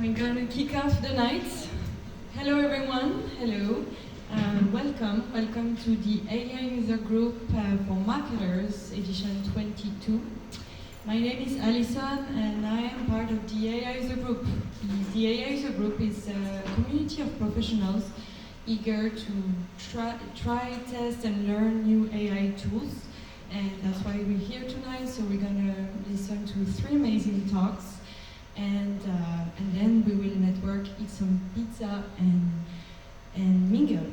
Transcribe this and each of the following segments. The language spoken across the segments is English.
we're gonna kick off the night. Hello everyone, hello. Welcome to the AI User Group for Marketers, edition 22. My name is Alison and I am part of the AI User Group. The AI User Group is a community of professionals eager to try, test and learn new AI tools. And that's why we're here tonight, so we're gonna listen to 3 amazing talks. And then we will network, eat some pizza, and mingle.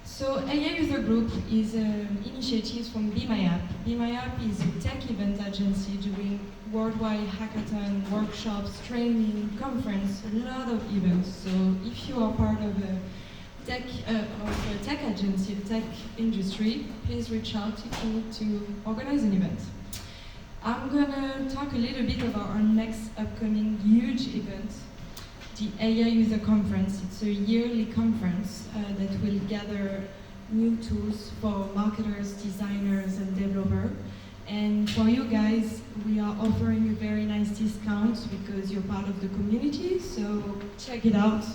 So AI User Group is an initiative from Be My App. Be My App is a tech event agency doing worldwide hackathon, workshops, training, conference, a lot of events. So if you are part of a tech agency, a tech industry, please reach out if you need to organize an event. I'm gonna talk a little bit about our next upcoming huge event, the AI User Conference. It's a yearly conference that will gather new tools for marketers, designers, and developers. And for you guys, we are offering a very nice discount because you're part of the community, so check it out.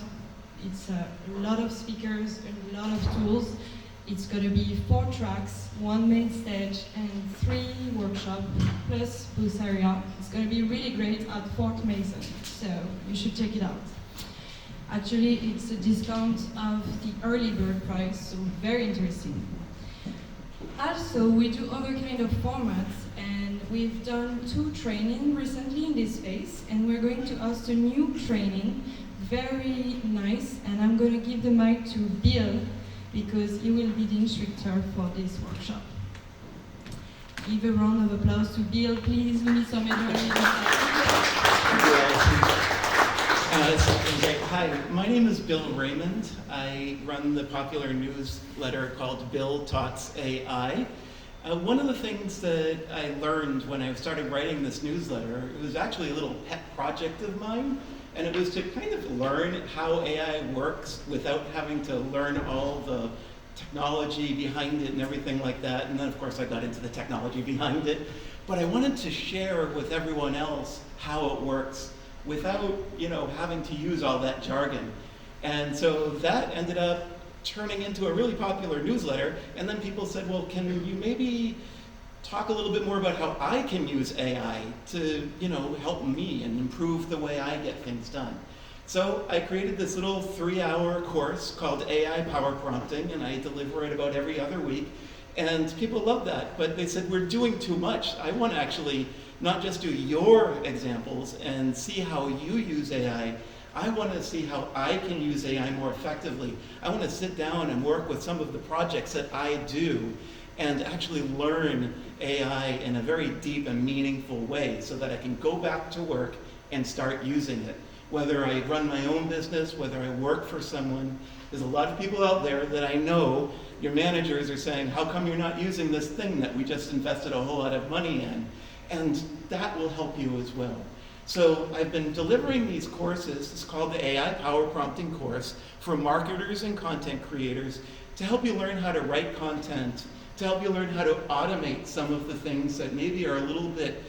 It's a lot of speakers, a lot of tools. It's going to be 4 tracks, 1 main stage, and 3 workshops, plus booth area. It's going to be really great at Fort Mason, so you should check it out. Actually, it's a discount of the early bird price, so very interesting. Also, we do other kind of formats, and we've done 2 trainings recently in this space, and we're going to host a new training, very nice, and I'm going to give the mic to Bill, because he will be the instructor for this workshop. Give a round of applause to Bill, please. We need some energy. Hi, my name is Bill Raymond. I run the popular newsletter called Bill Talks AI. One of the things that I learned when I started writing this newsletter, it was actually a little pet project of mine, and it was to kind of learn how AI works without having to learn all the technology behind it and everything like that. And then of course I got into the technology behind it. But I wanted to share with everyone else how it works without, having to use all that jargon. And so that ended up turning into a really popular newsletter. And then people said, well, can you maybe talk a little bit more about how I can use AI to, help me and improve the way I get things done. So I created this little 3-hour course called AI Power Prompting, and I deliver it about every other week. And people love that, but they said, we're doing too much. I want to actually not just do your examples and see how you use AI. I want to see how I can use AI more effectively. I want to sit down and work with some of the projects that I do and actually learn AI in a very deep and meaningful way so that I can go back to work and start using it. Whether I run my own business, whether I work for someone, there's a lot of people out there that I know, your managers are saying, how come you're not using this thing that we just invested a whole lot of money in? And that will help you as well. So I've been delivering these courses, it's called the AI Power Prompting course, for marketers and content creators to help you learn how to write content, to help you learn how to automate some of the things that maybe are a little bit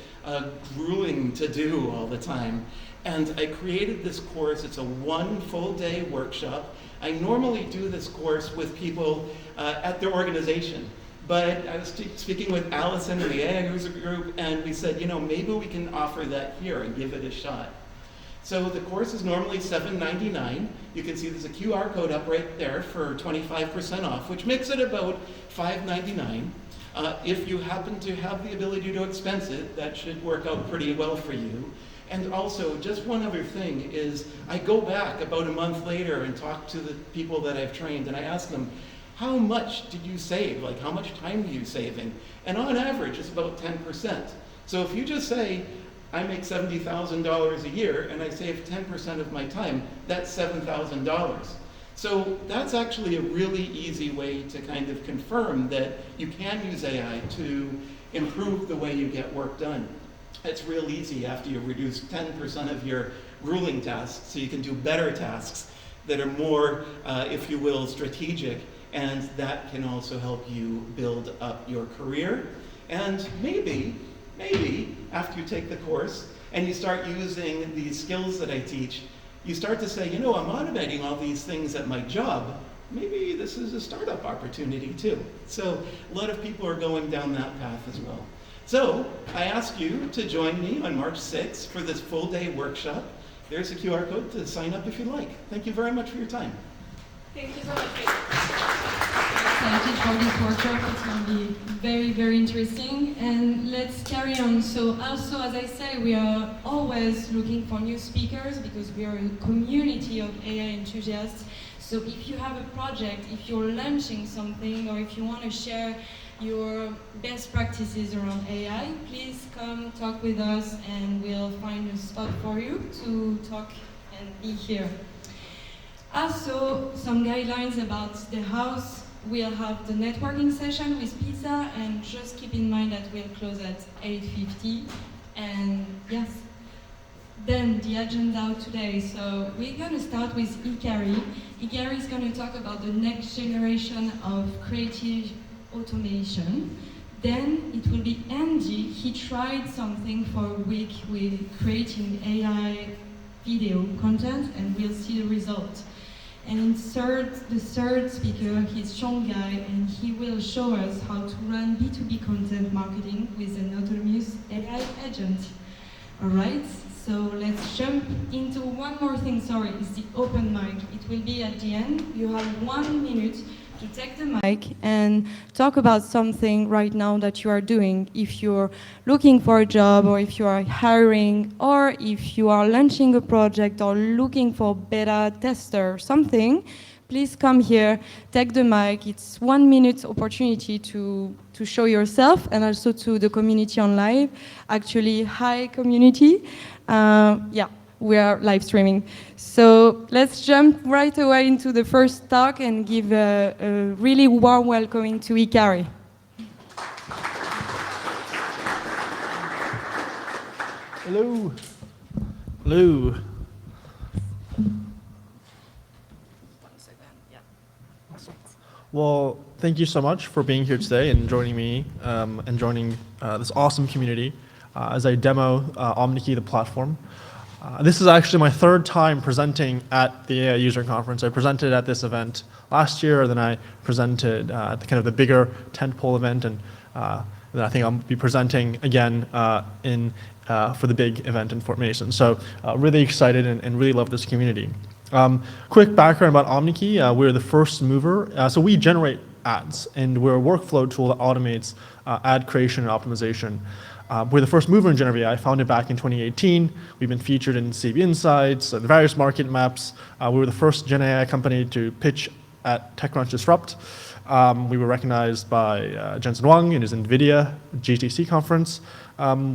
grueling to do all the time. And I created this course. It's a 1 full day workshop. I normally do this course with people at their organization. But I was speaking with Allison in the AI User Group, and we said, maybe we can offer that here and give it a shot. So the course is normally $7.99. You can see there's a QR code up right there for 25% off, which makes it about $5.99. If you happen to have the ability to expense it, that should work out pretty well for you. And also, just one other thing is, I go back about a month later and talk to the people that I've trained, and I ask them, how much did you save? Like, how much time are you saving? And on average, it's about 10%. So if you just say, I make $70,000 a year and I save 10% of my time, that's $7,000. So that's actually a really easy way to kind of confirm that you can use AI to improve the way you get work done. It's real easy after you reduce 10% of your grueling tasks, so you can do better tasks that are more, if you will, strategic, and that can also help you build up your career. And maybe after you take the course and you start using the skills that I teach, you start to say, you know, I'm automating all these things at my job. Maybe this is a startup opportunity too. So a lot of people are going down that path as well. So I ask you to join me on March 6th for this full day workshop. There's a QR code to sign up if you like. Thank you very much for your time. Thank you so much. Excited for this workshop. It's going to be very, very interesting. And let's carry on. So also, as I say, we are always looking for new speakers because we are a community of AI enthusiasts. So if you have a project, if you're launching something, or if you want to share your best practices around AI, please come talk with us and we'll find a spot for you to talk and be here. Also, some guidelines about the house. We'll have the networking session with pizza, and just keep in mind that we'll close at 8:50. And yes, then the agenda of today. So we're going to start with Hikari. Hikari is going to talk about the next generation of creative automation. Then it will be Andi. He tried something for a week with creating AI video content, and we'll see the result. And in the third speaker, he's Chongkal, and he will show us how to run B2B content marketing with an autonomous AI agent. All right, so let's jump into one more thing. Sorry, it's the open mic. It will be at the end. You have 1 minute to take the mic and talk about something right now that you are doing. If you're looking for a job, or if you are hiring, or if you are launching a project or looking for beta tester, something, please come here, take the mic. It's 1 minute opportunity to show yourself, and also to the community on live. Actually, hi community. Yeah. We are live streaming. So let's jump right away into the first talk and give a really warm welcoming to Hikari. Hello. Hello. 1 second. Yeah. Awesome. Well, thank you so much for being here today and joining me and joining this awesome community as I demo Omneky, the platform. This is actually my third time presenting at the AI User Conference. I presented at this event last year, then I presented at the bigger tentpole event, and then I think I'll be presenting again for the big event in Fort Mason. So really excited and really love this community. Quick background about Omneky. We're the first mover. So we generate ads, and we're a workflow tool that automates ad creation and optimization. We're the first mover in generative AI, founded back in 2018. We've been featured in CB Insights, the various market maps. We were the first Gen AI company to pitch at TechCrunch Disrupt. We were recognized by Jensen Huang in his NVIDIA GTC conference.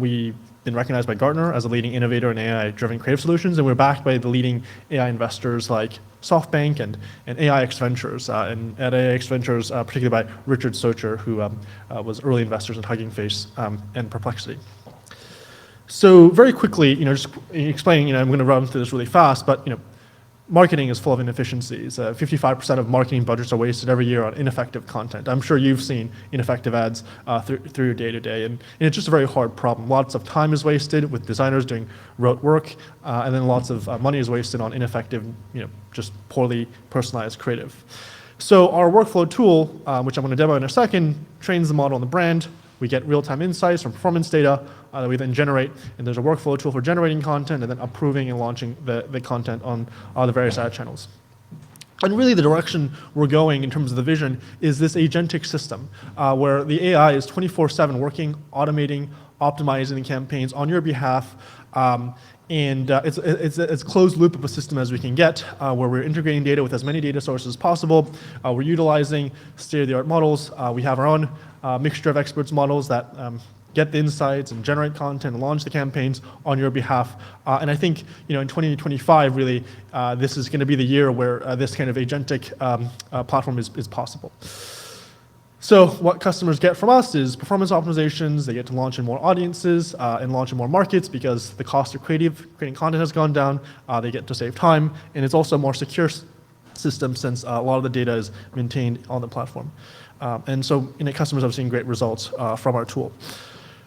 We've been recognized by Gartner as a leading innovator in AI-driven creative solutions, and we're backed by the leading AI investors like SoftBank and AIX Ventures, and at AIX Ventures, particularly by Richard Socher, who was early investors in Hugging Face and Perplexity. So very quickly, just explaining, I'm going to run through this really fast, but marketing is full of inefficiencies. 55% of marketing budgets are wasted every year on ineffective content. I'm sure you've seen ineffective ads through your day-to-day, and it's just a very hard problem. Lots of time is wasted with designers doing rote work, and then lots of money is wasted on ineffective, just poorly personalized creative. So our workflow tool, which I'm going to demo in a second, trains the model on the brand. We get real-time insights from performance data that we then generate, and there's a workflow tool for generating content and then approving and launching the content on the various ad channels. And really the direction we're going in terms of the vision is this agentic system where the AI is 24/7 working, automating, optimizing the campaigns on your behalf. And it's as closed loop of a system as we can get, where we're integrating data with as many data sources as possible. We're utilizing state-of-the-art models. We have our own mixture of experts models that get the insights and generate content and launch the campaigns on your behalf. And I think in 2025, really, this is going to be the year where this kind of agentic platform is possible. So what customers get from us is performance optimizations. They get to launch in more audiences and launch in more markets because the cost of creating content has gone down. They get to save time, and it's also a more secure system since a lot of the data is maintained on the platform. And so customers have seen great results from our tool.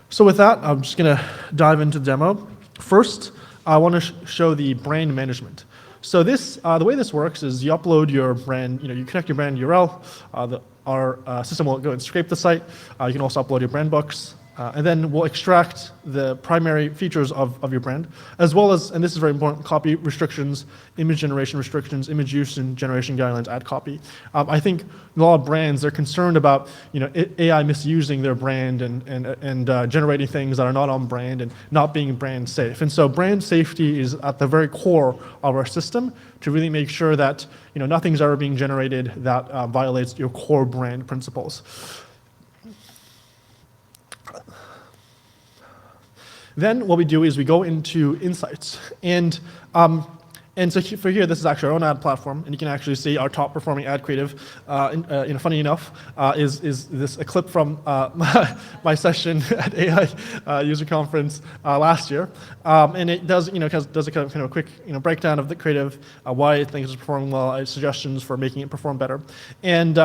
So with that, I'm just going to dive into the demo. First, I want to show the brand management. So this, the way this works is you upload your brand, you connect your brand URL, our system will go and scrape the site. You can also upload your brand books, and then we'll extract the primary features of your brand, as well as, and this is very important, copy restrictions, image generation restrictions, image use and generation guidelines, ad copy. I think a lot of brands, they're concerned about AI misusing their brand and generating things that are not on brand and not being brand safe. And so brand safety is at the very core of our system to really make sure that nothing's ever being generated that violates your core brand principles. Then what we do is we go into insights. And so for here, this is actually our own ad platform, and you can actually see our top performing ad creative. Funny enough, is this a clip from my session at AI user conference last year, and it does a kind of a quick breakdown of the creative, why it thinks it's performing well, suggestions for making it perform better, and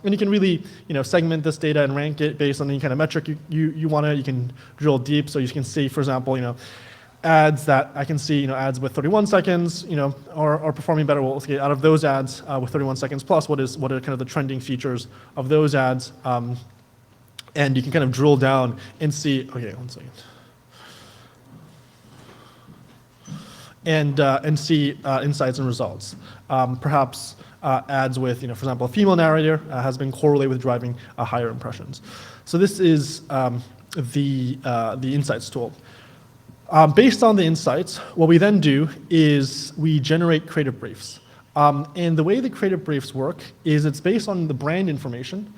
you can really segment this data and rank it based on any kind of metric you want to. You can drill deep, so you can see, for example, ads that I can see, ads with 31 seconds, are performing better. Well, let's get out of those ads with 31 seconds plus, what are kind of the trending features of those ads, and you can kind of drill down and see. Okay, 1 second. And see insights and results. Perhaps ads with, for example, a female narrator has been correlated with driving higher impressions. So this is the insights tool. Based on the insights, what we then do is we generate creative briefs. And the way the creative briefs work is it's based on the brand information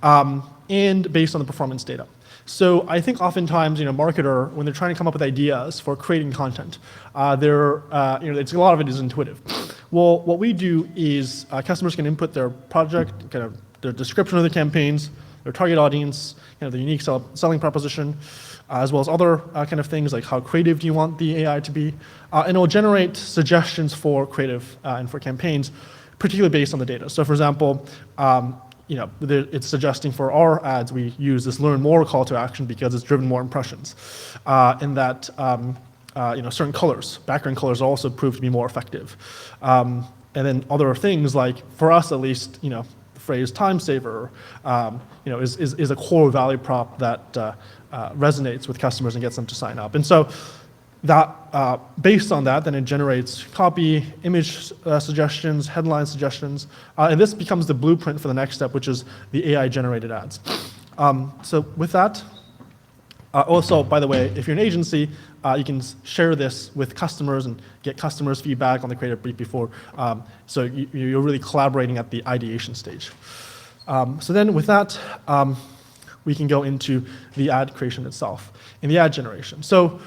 and based on the performance data. So I think oftentimes, marketer, when they're trying to come up with ideas for creating content, it's a lot of it is intuitive. Well, what we do is customers can input their project, kind of their description of the campaigns, their target audience, the unique selling proposition, as well as other kind of things like how creative do you want the AI to be, and it will generate suggestions for creative and for campaigns, particularly based on the data. So for example, it's suggesting for our ads we use this learn more call to action because it's driven more impressions, and that certain colors, background colors, also prove to be more effective, and then other things like, for us at least, the phrase time saver, is a core value prop that resonates with customers and gets them to sign up. And so that, based on that, then it generates copy, image suggestions, headline suggestions, and this becomes the blueprint for the next step, which is the AI-generated ads. So with that, also, by the way, if you're an agency, you can share this with customers and get customers' feedback on the creative brief before, so you're really collaborating at the ideation stage. So then with that, we can go into the ad creation itself and the ad generation. So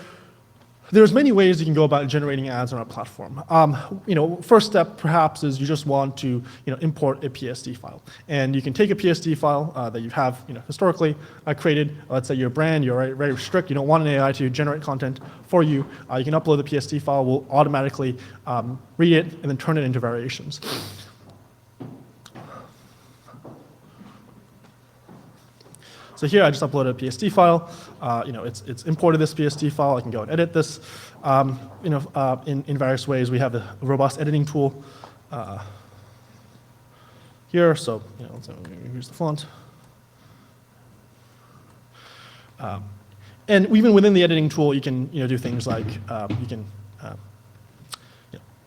there's many ways you can go about generating ads on our platform. First step perhaps is you just want to import a PSD file, and you can take a PSD file that you have historically created. Let's say your brand, you're very strict, you don't want an AI to generate content for you. You can upload the PSD file, we'll automatically read it and then turn it into variations. So here I just uploaded a PSD file. It's imported this PSD file. I can go and edit this. In various ways. We have a robust editing tool here. So let's use the font. And even within the editing tool, you can do things like you can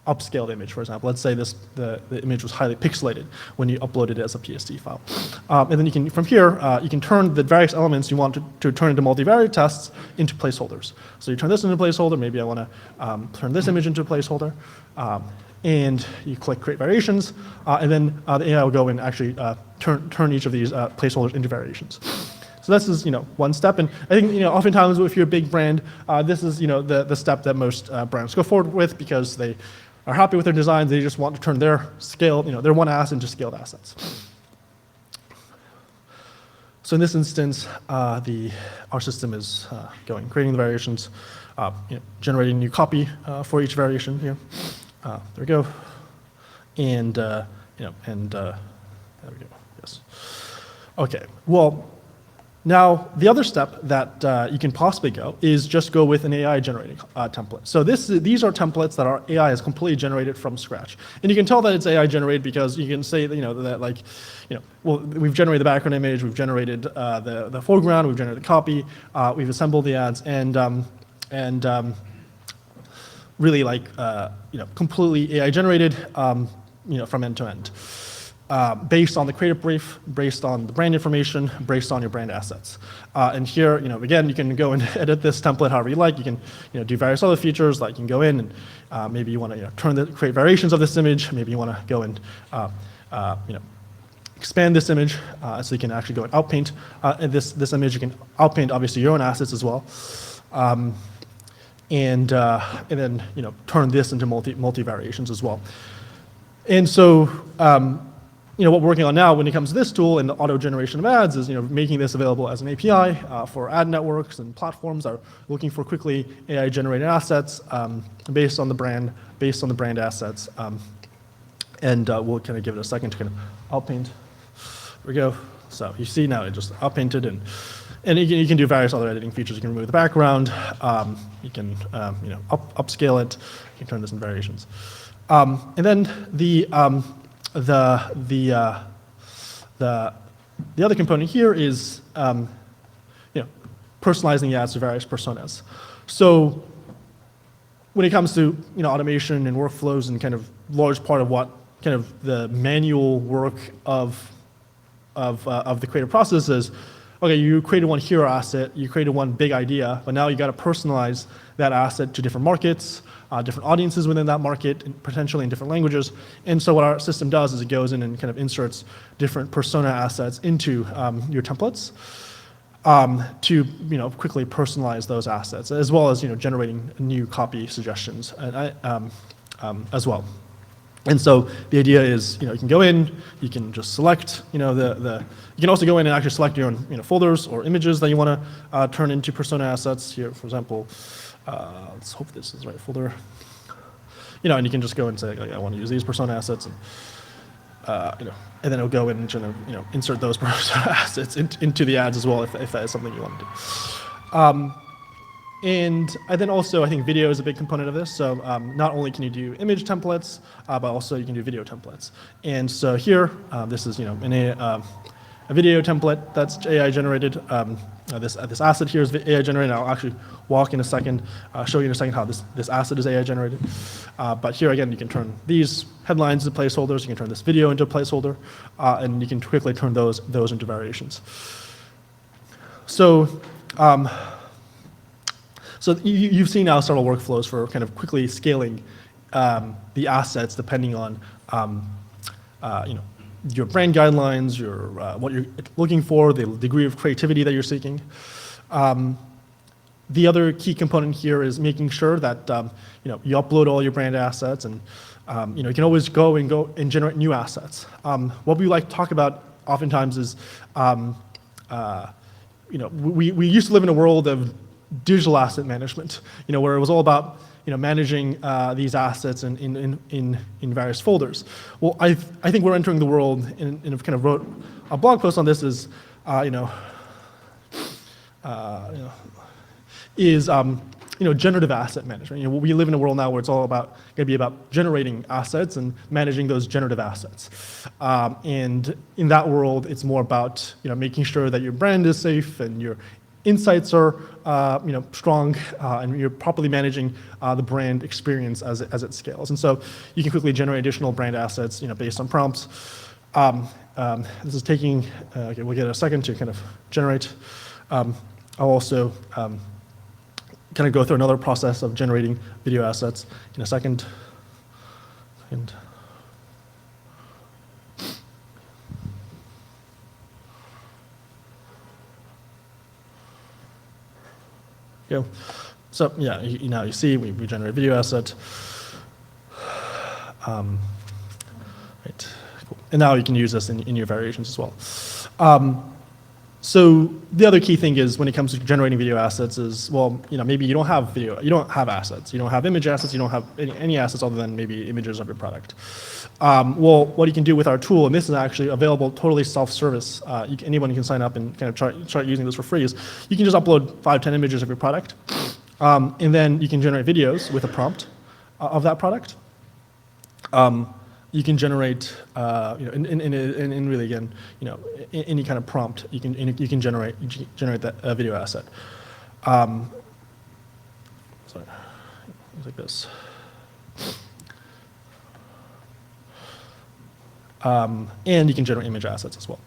upscale the image, for example. Let's say the image was highly pixelated when you uploaded it as a PSD file. And then you can, from here, you can turn the various elements you want to turn into multivariate tests into placeholders. So you turn this into a placeholder, maybe I want to turn this image into a placeholder, and you click create variations, and then the AI will go and actually turn each of these placeholders into variations. So this is one step, and I think oftentimes if you're a big brand, this is the step that most brands go forward with because they are happy with their designs. They just want to turn their scale, their one asset into scaled assets. So in this instance, our system is creating the variations, generating new copy for each variation here. There we go, and there we go. Yes. Okay. Well, Now, the other step that you can possibly go is just go with an AI generating template. So these are templates that our AI has completely generated from scratch. And you can tell that it's AI generated because you can say that, well, we've generated the background image, we've generated the foreground, we've generated the copy, we've assembled the ads, and really completely AI generated, from end to end. Based on the creative brief, based on the brand information, based on your brand assets. And here, again, you can go and edit this template however you like. You can, do various other features, like you can go in and maybe you want to, create variations of this image. Maybe you want to go and, expand this image so you can actually go and outpaint this image. You can outpaint obviously your own assets as well, and then turn this into multi variations as well. And so. What we're working on now when it comes to this tool and the auto generation of ads is making this available as an API for ad networks and platforms that are looking for quickly AI generated assets based on the brand assets. And we'll kind of give it a second to kind of outpaint. There we go. So you see now it just outpainted, and you can do various other editing features. You can remove the background. You can upscale it. You can turn this into variations. And then the other component here is personalizing the ads to various personas. So when it comes to automation and workflows and kind of large part of what kind of the manual work of the creative process is, okay, you created one hero asset, you created one big idea, but now you got to personalize that asset to different markets, different audiences within that market, and potentially in different languages. And so what our system does is it goes in and kind of inserts different persona assets into your templates to quickly personalize those assets, as well as generating new copy suggestions as well. And so the idea is, you can go in, you can just select, you can also go in and actually select your own, folders or images that you want to turn into persona assets. Here, for example, let's hope this is the right folder. And you can just go and say, I want to use these persona assets, and and then it'll go in and insert those persona assets into the ads as well, if that is something you want to do. And then also, I think video is a big component of this. So not only can you do image templates, but also you can do video templates. And so here, this is a video template that's AI generated. This asset here is AI generated. I'll actually walk in a second, show you in a second how this asset is AI generated. But here again, you can turn these headlines into placeholders. You can turn this video into a placeholder, and you can quickly turn those into variations. So. So you've seen now several workflows for kind of quickly scaling the assets depending on your brand guidelines, what you're looking for, the degree of creativity that you're seeking. The other key component here is making sure that you upload all your brand assets, and you can always go and generate new assets. What we like to talk about oftentimes is we used to live in a world of digital asset management, where it was all about managing these assets in various folders. Well, I think we're entering the world, and kind of wrote a blog post on this, is generative asset management. We live in a world now where it's all going to be about generating assets and managing those generative assets. And in that world, it's more about making sure that your brand is safe and your insights are strong, and you're properly managing the brand experience as it scales. And so you can quickly generate additional brand assets based on prompts. This is taking, okay, we'll get a second to kind of generate. I'll also kind of go through another process of generating video assets in a second. So yeah, now you see we generate a video asset. Right, cool. And now you can use this in your variations as well. So the other key thing is when it comes to generating video assets is, well, maybe you don't have video, you don't have assets, you don't have image assets, you don't have any assets other than maybe images of your product. Well, what you can do with our tool, and this is actually available totally self-service, anyone can sign up and kind of start using this for free, is you can just upload 5, 10 images of your product, and then you can generate videos with a prompt of that product. You can generate, and really again, any kind of prompt you can generate that video asset. Sorry, like this. And you can generate image assets as well.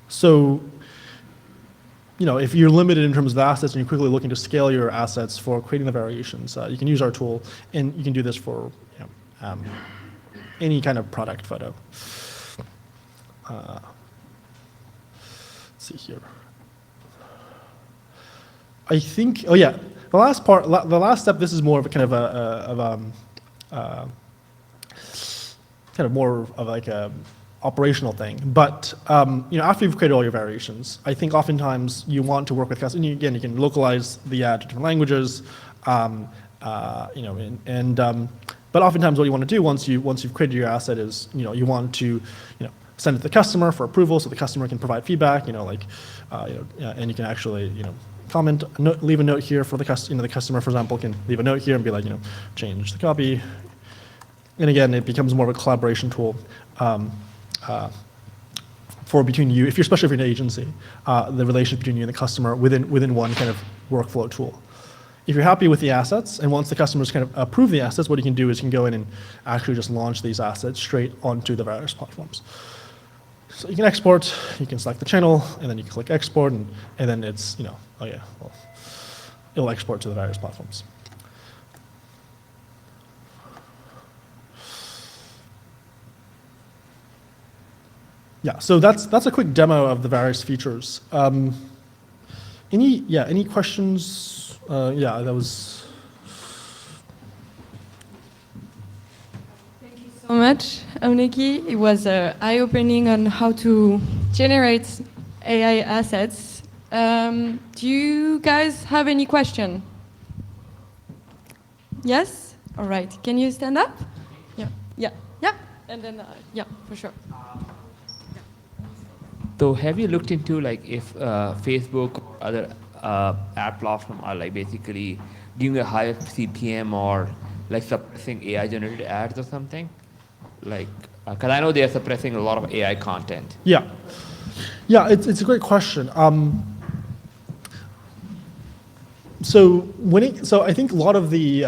So, if you're limited in terms of the assets and you're quickly looking to scale your assets for creating the variations, you can use our tool, and you can do this for any kind of product photo. Let's see here. I think, the last step, this is more of a kind of more of like a operational thing. But after you've created all your variations, I think oftentimes you want to work with customers. And again, you can localize the ad to different languages, but oftentimes what you want to do once you've created your asset is, you want to, send it to the customer for approval so the customer can provide feedback, and you can actually, comment, leave a note here for the customer. The customer, for example, can leave a note here and be like, change the copy. And again, it becomes more of a collaboration tool for between you, especially if you're an agency, the relationship between you and the customer within one kind of workflow tool. If you're happy with the assets, and once the customers kind of approve the assets, what you can do is you can go in and actually just launch these assets straight onto the various platforms. So you can export, you can select the channel, and then you can click export, and then it's, it'll export to the various platforms. Yeah, so that's a quick demo of the various features. Any questions? That was. Thank you so much, Omneky. It was eye-opening on how to generate AI assets. Do you guys have any question? Yes? All right. Can you stand up? Yeah. And then, for sure. So have you looked into if Facebook or other ad platform are basically giving a higher CPM or suppressing AI generated ads or something? Because I know they are suppressing a lot of AI content. Yeah, it's a great question. So I think a lot of the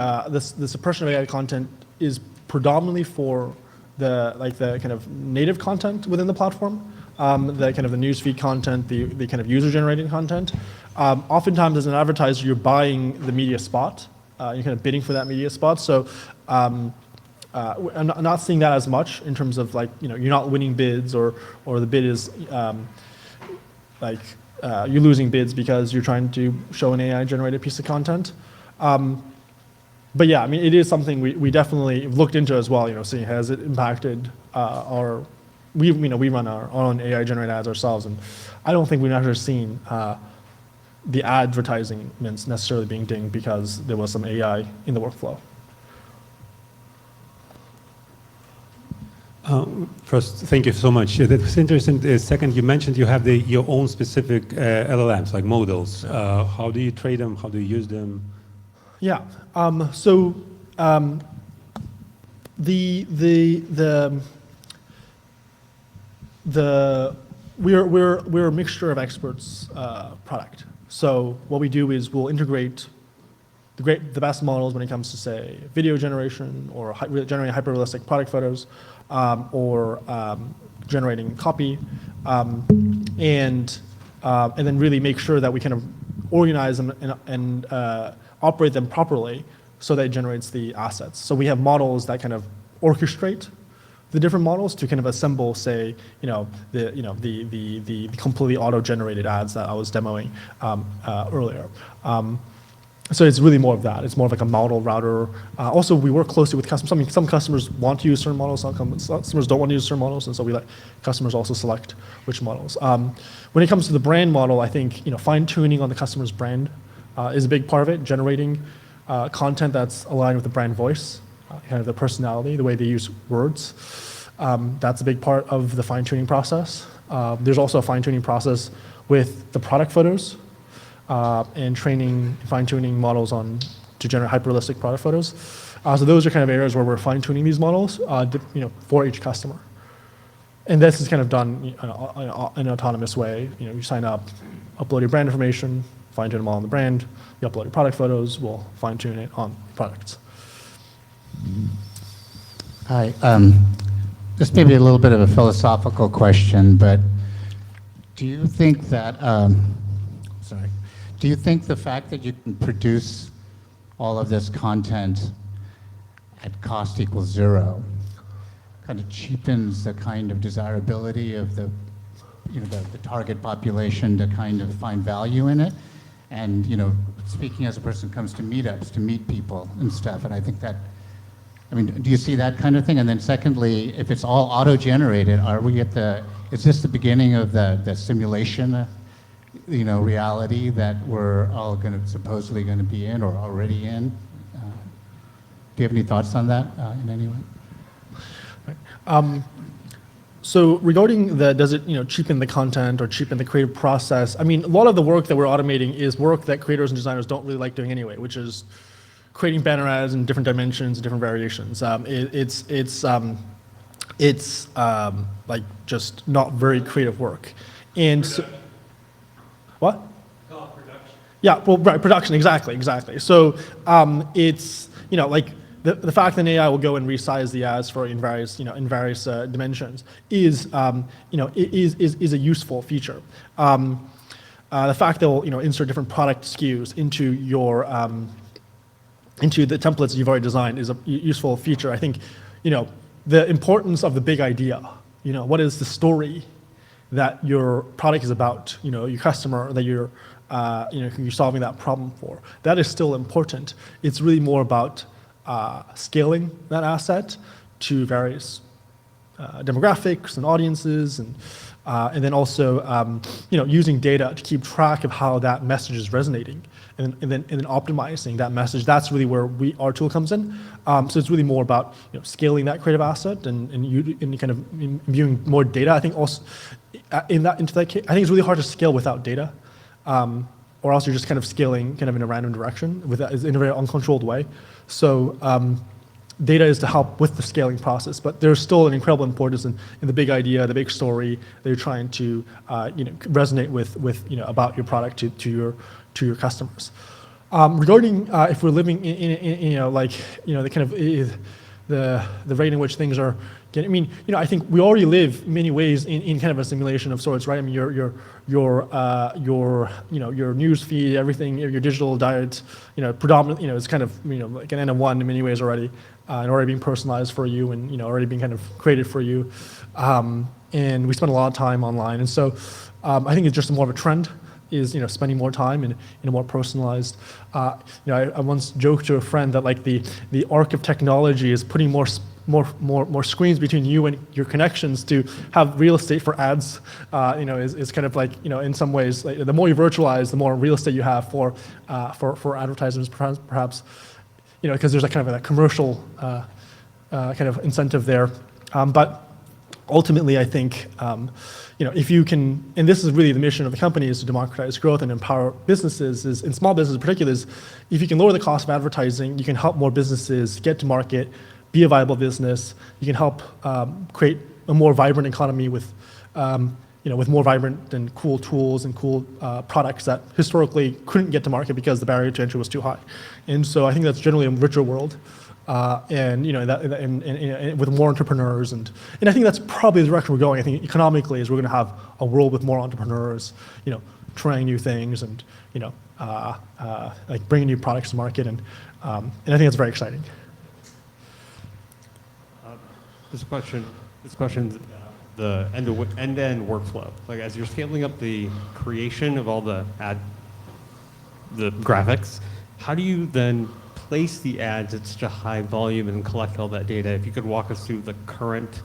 suppression of AI content is predominantly for the kind of native content within the platform. The kind of the newsfeed content, the kind of user-generated content. Oftentimes, as an advertiser, you're buying the media spot. You're kind of bidding for that media spot. So I'm not seeing that as much in terms of you're not winning bids or the bid is you're losing bids because you're trying to show an AI-generated piece of content. But yeah, I mean, it is something we definitely looked into as well. Seeing has it impacted our. We run our own AI-generated ads ourselves, and I don't think we've ever seen the advertising necessarily being dinged because there was some AI in the workflow. First, thank you so much. That was interesting. Second, you mentioned you have your own specific LLMs, like models. How do you trade them? How do you use them? Yeah. We're a mixture of experts product. So what we do is we'll integrate the best models when it comes to, say, video generation or generating hyper-realistic product photos, or generating copy, and then really make sure that we kind of organize them and operate them properly so that it generates the assets. So we have models that kind of orchestrate the different models to kind of assemble, say, the completely auto-generated ads that I was demoing earlier. So it's really more of that. It's more of like a model router. Also, we work closely with customers. Some customers want to use certain models, some customers don't want to use certain models, and so we let customers also select which models. When it comes to the brand model, I think fine-tuning on the customer's brand is a big part of it, generating content that's aligned with the brand voice, kind of the personality, the way they use words. That's a big part of the fine-tuning process. There's also a fine-tuning process with the product photos. And training, fine-tuning models to generate hyper-realistic product photos. So those are kind of areas where we're fine-tuning these models, for each customer. And this is kind of done in an autonomous way. You sign up, upload your brand information, fine-tune them all on the brand. You upload your product photos, we'll fine-tune it on products. Hi. This may be a little bit of a philosophical question, but do you think that do you think the fact that you can produce all of this content at cost equals zero kind of cheapens the kind of desirability of the target population to kind of find value in it? And speaking as a person who comes to meetups to meet people and stuff, and I think that, do you see that kind of thing? And then secondly, if it's all auto-generated, is this the beginning of the simulation reality that we're all supposedly going to be in or already in? Do you have any thoughts on that in any way? So regarding does it cheapen the content or cheapen the creative process? A lot of the work that we're automating is work that creators and designers don't really like doing anyway, which is creating banner ads in different dimensions and different variations. It's like just not very creative work. And so, what? Call it production. Yeah, well, right, production, exactly. So it's, like the fact that an AI will go and resize the ads in various dimensions is a useful feature. The fact they'll insert different product SKUs into into the templates you've already designed is a useful feature. I think, the importance of the big idea, what is the story that your product is about, your customer that you're solving that problem for. That is still important. It's really more about scaling that asset to various demographics and audiences, and then also using data to keep track of how that message is resonating, and then optimizing that message. That's really where our tool comes in. So it's really more about scaling that creative asset and kind of viewing more data. I think also into that case, I think it's really hard to scale without data, or else you're just kind of scaling kind of in a random direction in a very uncontrolled way. So data is to help with the scaling process, but there's still an incredible importance in the big idea, the big story that you're trying to resonate with about your product to your customers. Regarding if we're living in the kind of the rate in which things are getting, I think we already live in many ways in kind of a simulation of sorts, right? Your news feed, everything, your digital diet, predominantly, it's kind of like an N of one in many ways already, and already being personalized for you, and already being kind of created for you, and we spend a lot of time online, and so I think it's just more of a trend. Is spending more time in a more personalized. I once joked to a friend that like the arc of technology is putting more screens between you and your connections to have real estate for ads. Is kind of like in some ways, like, the more you virtualize, the more real estate you have for advertisers, perhaps because there's a kind of a commercial kind of incentive there, but ultimately I think. If you can, and this is really the mission of the company, is to democratize growth and empower businesses, in small business in particular, is if you can lower the cost of advertising, you can help more businesses get to market, be a viable business. You can help create a more vibrant economy with more vibrant and cool tools and cool products that historically couldn't get to market because the barrier to entry was too high. And so I think that's generally a richer world. And with more entrepreneurs, and I think that's probably the direction we're going. I think economically is we're going to have a world with more entrepreneurs, trying new things, and like bringing new products to market, and I think it's very exciting. This question, the end-to-end workflow. Like as you're scaling up the creation of all the graphics, how do you then place the ads at such a high volume and collect all that data? If you could walk us through the current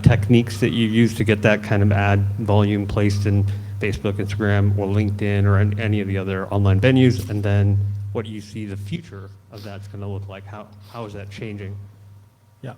techniques that you use to get that kind of ad volume placed in Facebook, Instagram, or LinkedIn, or any of the other online venues, and then what do you see the future of that's going to look like? How is that changing? Yeah.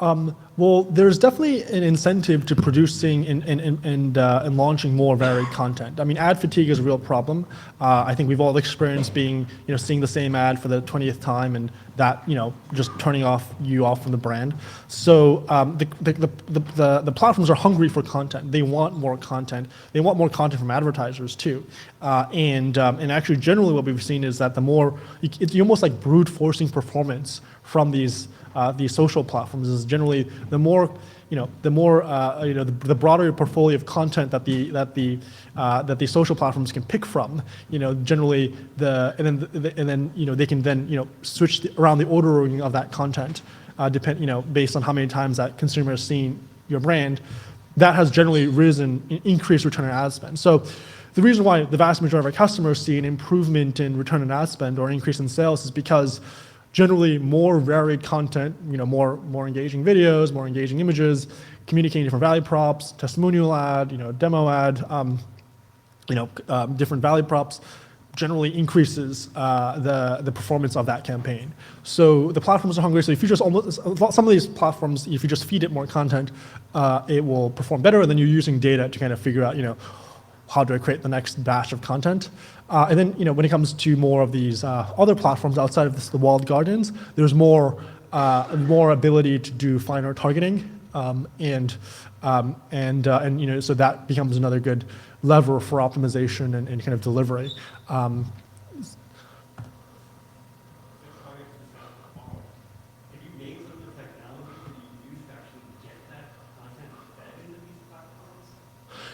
Well, there's definitely an incentive to producing and launching more varied content. I mean, ad fatigue is a real problem. I think we've all experienced seeing the same ad for the 20th time, and that, just turning you off from the brand. So the platforms are hungry for content. They want more content. They want more content from advertisers too. And actually, generally, what we've seen is that the more it's almost like brute forcing performance from these social platforms is generally the broader your portfolio of content that the social platforms can pick from. Generally they can then switch around the ordering of that content, based on how many times that consumer has seen your brand. That has generally increased return on ad spend. So the reason why the vast majority of our customers see an improvement in return on ad spend or increase in sales is because generally more varied content, more engaging videos, more engaging images, communicating different value props, testimonial ad, demo ad, different value props, generally increases the performance of that campaign. So the platforms are hungry. So if you just some of these platforms, if you just feed it more content, it will perform better. And then you're using data to kind of figure out, how do I create the next batch of content? And then, when it comes to more of these other platforms outside of the walled gardens, there's more ability to do finer targeting, so that becomes another good lever for optimization and kind of delivery.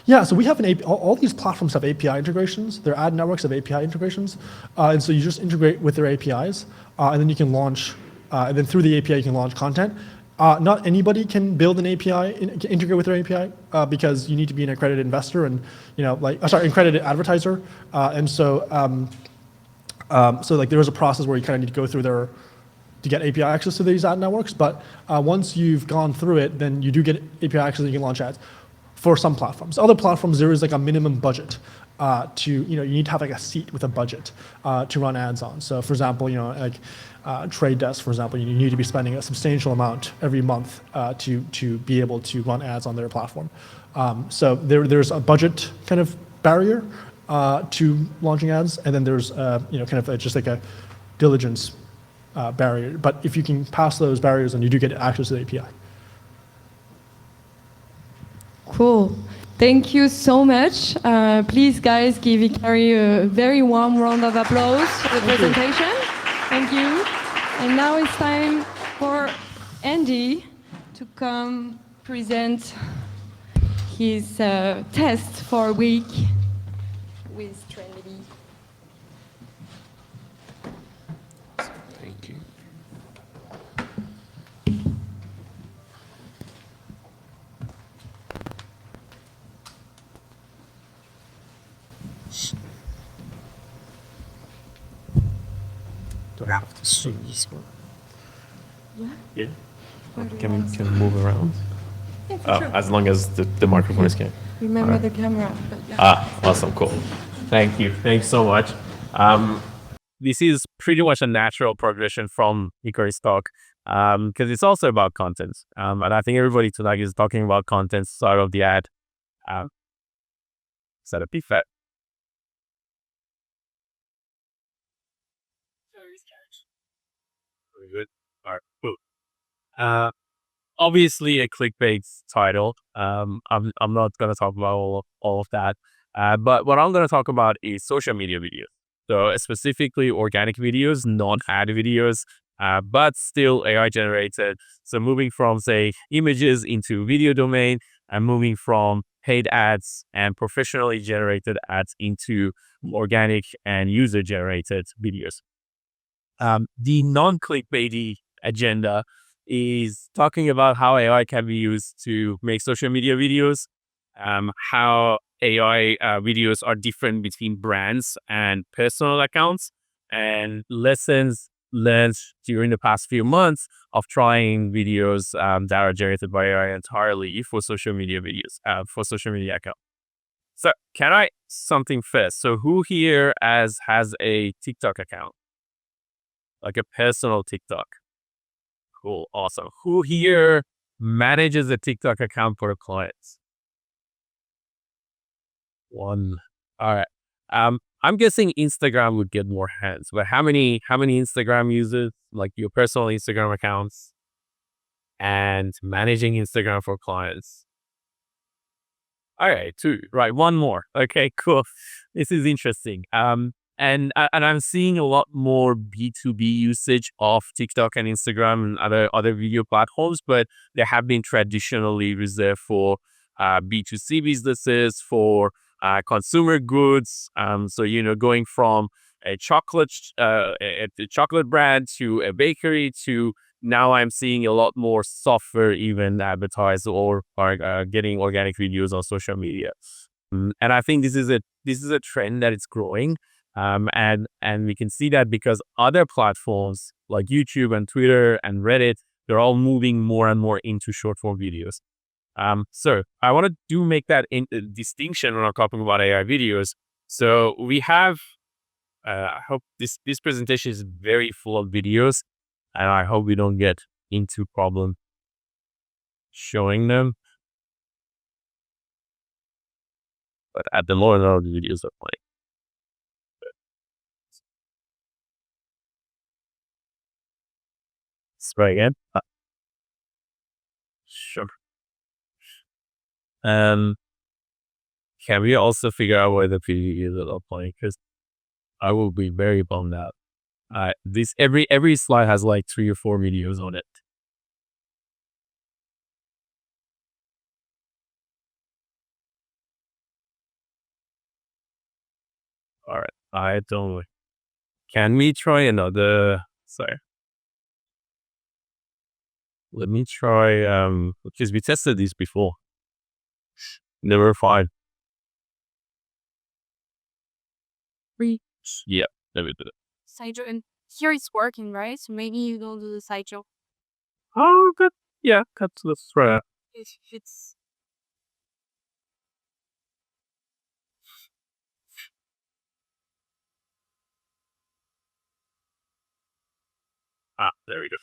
Yeah, so we have all these platforms have API integrations. Their ad networks have API integrations. And so you just integrate with their APIs, and then you can launch, and then through the API you can launch content. Not anybody can build an API, integrate with their API, because you need to be an accredited investor and, accredited advertiser. So there is a process where you kind of need to go through to get API access to these ad networks. But once you've gone through it, then you do get API access and you can launch ads. For some platforms. Other platforms, there is like a minimum budget you need to have like a seat with a budget to run ads on. So for example, Trade Desk, for example, you need to be spending a substantial amount every month to be able to run ads on their platform. So there's a budget kind of barrier to launching ads, and then there's just like a diligence barrier. But if you can pass those barriers, then you do get access to the API. Cool. Thank you so much. Please, guys, give Hikari a very warm round of applause for the presentation. Thank you. And now it's time for Andi to come present his test for a week with Trendybee. Thank you. Do I have to see this one? Yeah. Can we move around? Yeah, for sure. As long as the microphone is connected. Remember the camera. But yeah. Awesome, cool. Thank you. Thanks so much. This is pretty much a natural progression from Hikari's talk, because it's also about content. And I think everybody tonight is talking about content side of the ad. Set up PFET. Very good. All right, cool. Obviously a clickbait title. I'm not going to talk about all of that. But what I'm going to talk about is social media videos. So specifically organic videos, non-ad videos, but still AI generated. So moving from, say, images into video domain, and moving from paid ads and professionally generated ads into organic and user generated videos. The non-clickbaity agenda is talking about how AI can be used to make social media videos, how AI videos are different between brands and personal accounts, and lessons learned during the past few months of trying videos that are generated by AI entirely for social media videos, for social media accounts. So can I something first? So who here has a TikTok account? Like a personal TikTok? Cool, awesome. Who here manages a TikTok account for clients? One. All right. I'm guessing Instagram would get more hands, but how many Instagram users, like your personal Instagram accounts and managing Instagram for clients? All right, two. Right, one more. Okay, cool. This is interesting. And I'm seeing a lot more B2B usage of TikTok and Instagram and other video platforms, but they have been traditionally reserved for B2C businesses, for consumer goods. So going from a chocolate brand to a bakery to now I'm seeing a lot more software even advertised or getting organic videos on social media. And I think this is a trend that it's growing. And we can see that because other platforms like YouTube and Twitter and Reddit, they're all moving more and more into short form videos. So I want to make that distinction when I'm talking about AI videos. So we have, I hope this presentation is very full of videos, and I hope we don't get into problem showing them. But at the moment, all the videos are playing. Let's try again. Sure. Can we also figure out why the videos are not playing? Because I will be very bummed out. This every slide has like 3 or 4 videos on it. All right, I don't. Can we try another? Sorry. Let me try. Because we tested these before. Never fine. Yeah, never did it. Sideshow, and here it's working, right? So maybe you don't do the sideshow. Oh, good. Yeah, let's try it. If it's There we go.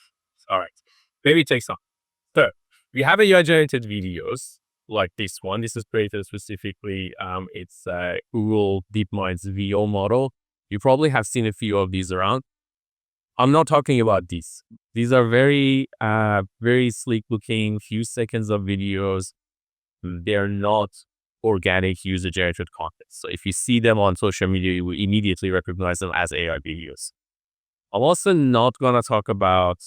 All right. Maybe it takes time. So we have AI generated videos like this one. This is created specifically. It's Google DeepMind's VO model. You probably have seen a few of these around. I'm not talking about these. These are very, very sleek looking, few seconds of videos. They're not organic user generated content. So if you see them on social media, you will immediately recognize them as AI videos. I'm also not going to talk about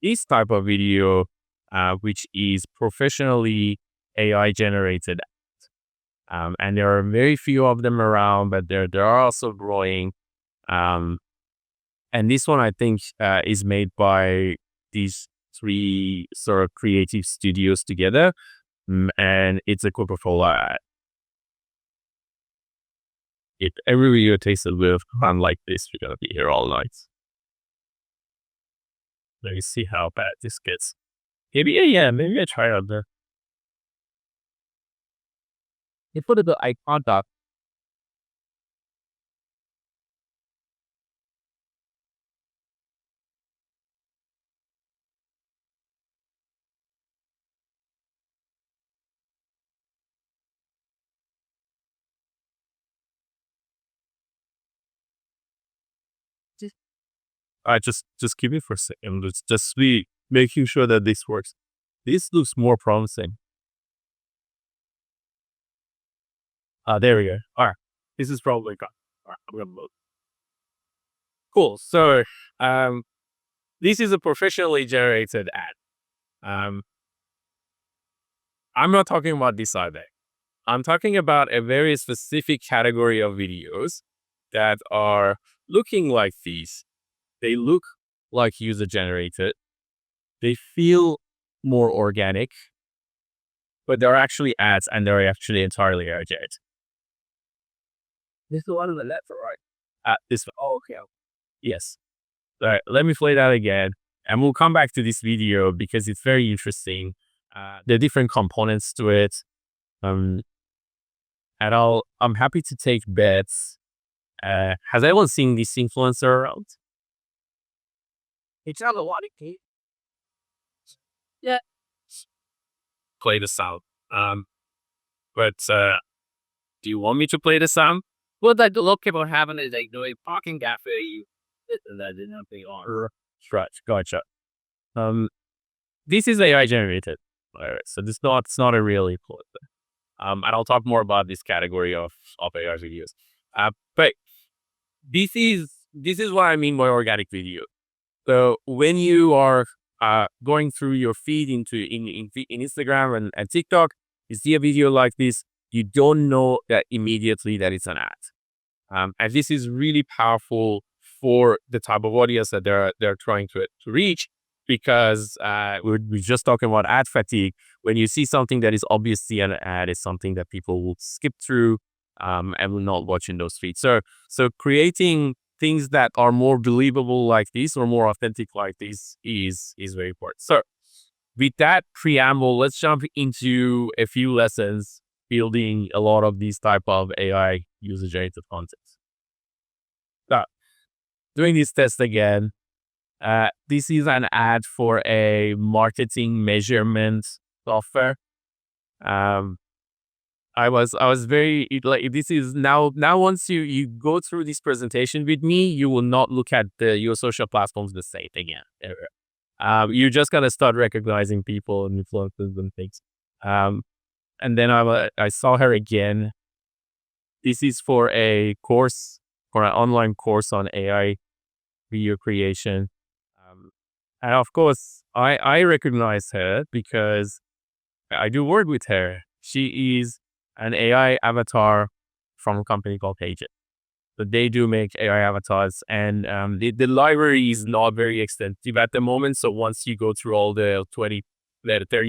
this type of video, which is professionally AI generated. And there are very few of them around, but there are also growing. And this one, I think, is made by these 3 sort of creative studios together. And it's a Coca-Cola ad. If every video tasted with fun like this, you're going to be here all night. Let me see how bad this gets. Maybe I try out there. They put the eye contact. Just keep it for a second. Let's just be making sure that this works. This looks more promising. There we go. All right. This is probably gone. All right, I'm gonna load. Cool. So, this is a professionally generated ad. I'm not talking about this either. I'm talking about a very specific category of videos that are looking like these. They look like user generated. They feel more organic, but they're actually ads and they're actually entirely AI generated. This is one on the left or right? Okay. Yes. All right, let me play that again. And we'll come back to this video because it's very interesting. There are different components to it. And I'm happy to take bets. Has anyone seen this influencer around? It's not a lot of cake. Yeah. Play the sound. But do you want me to play the sound? Well, like the look people having is like doing parking cafe. That did nothing on. Right, gotcha. This is AI generated. All right, so it's not a real influencer. And I'll talk more about this category of AI videos. But this is what I mean by organic video. So when you are going through your feed in Instagram and TikTok, you see a video like this, you don't know that immediately that it's an ad. And this is really powerful for the type of audience that they're trying to reach, because we're just talking about ad fatigue. When you see something that is obviously an ad, it's something that people will skip through and will not watch in those feeds. So creating things that are more believable like this or more authentic like this is very important. So with that preamble, let's jump into a few lessons building a lot of these type of AI user-generated content. So doing this test again, this is an ad for a marketing measurement software. I was very like, this is now once you go through this presentation with me, you will not look at your social platforms the same again. You're just gonna start recognizing people and influencers and things. And then I saw her again. This is for an online course on AI video creation. And of course, I recognize her because I do work with her. She is an AI avatar from a company called Agent. So they do make AI avatars, and the library is not very extensive at the moment. So once you go through all the 30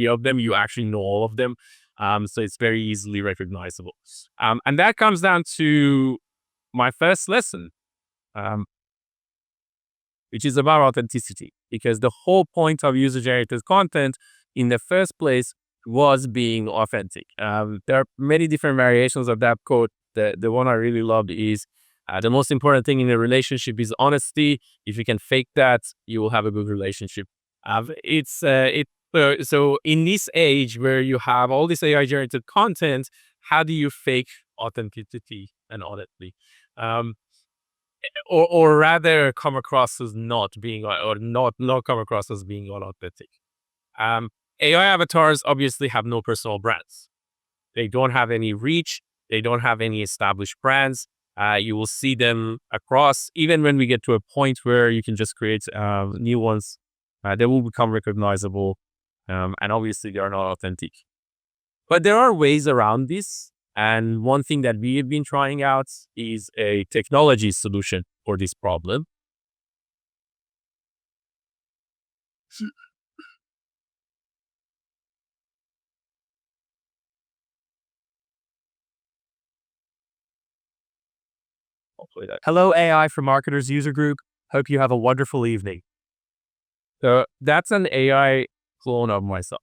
of them, you actually know all of them. So it's very easily recognizable. And that comes down to my first lesson, which is about authenticity, because the whole point of user-generated content in the first place was being authentic. There are many different variations of that quote. The one I really loved is, the most important thing in a relationship is honesty. If you can fake that, you will have a good relationship. So in this age where you have all this AI generated content, how do you fake authenticity and honesty? Or rather come across as not being, or not come across as being unauthentic. AI avatars obviously have no personal brands. They don't have any reach. They don't have any established brands. You will see them across, even when we get to a point where you can just create new ones, they will become recognizable. And obviously they are not authentic. But there are ways around this. And one thing that we have been trying out is a technology solution for this problem. Hello, AI for Marketers user group. Hope you have a wonderful evening. So that's an AI clone of myself.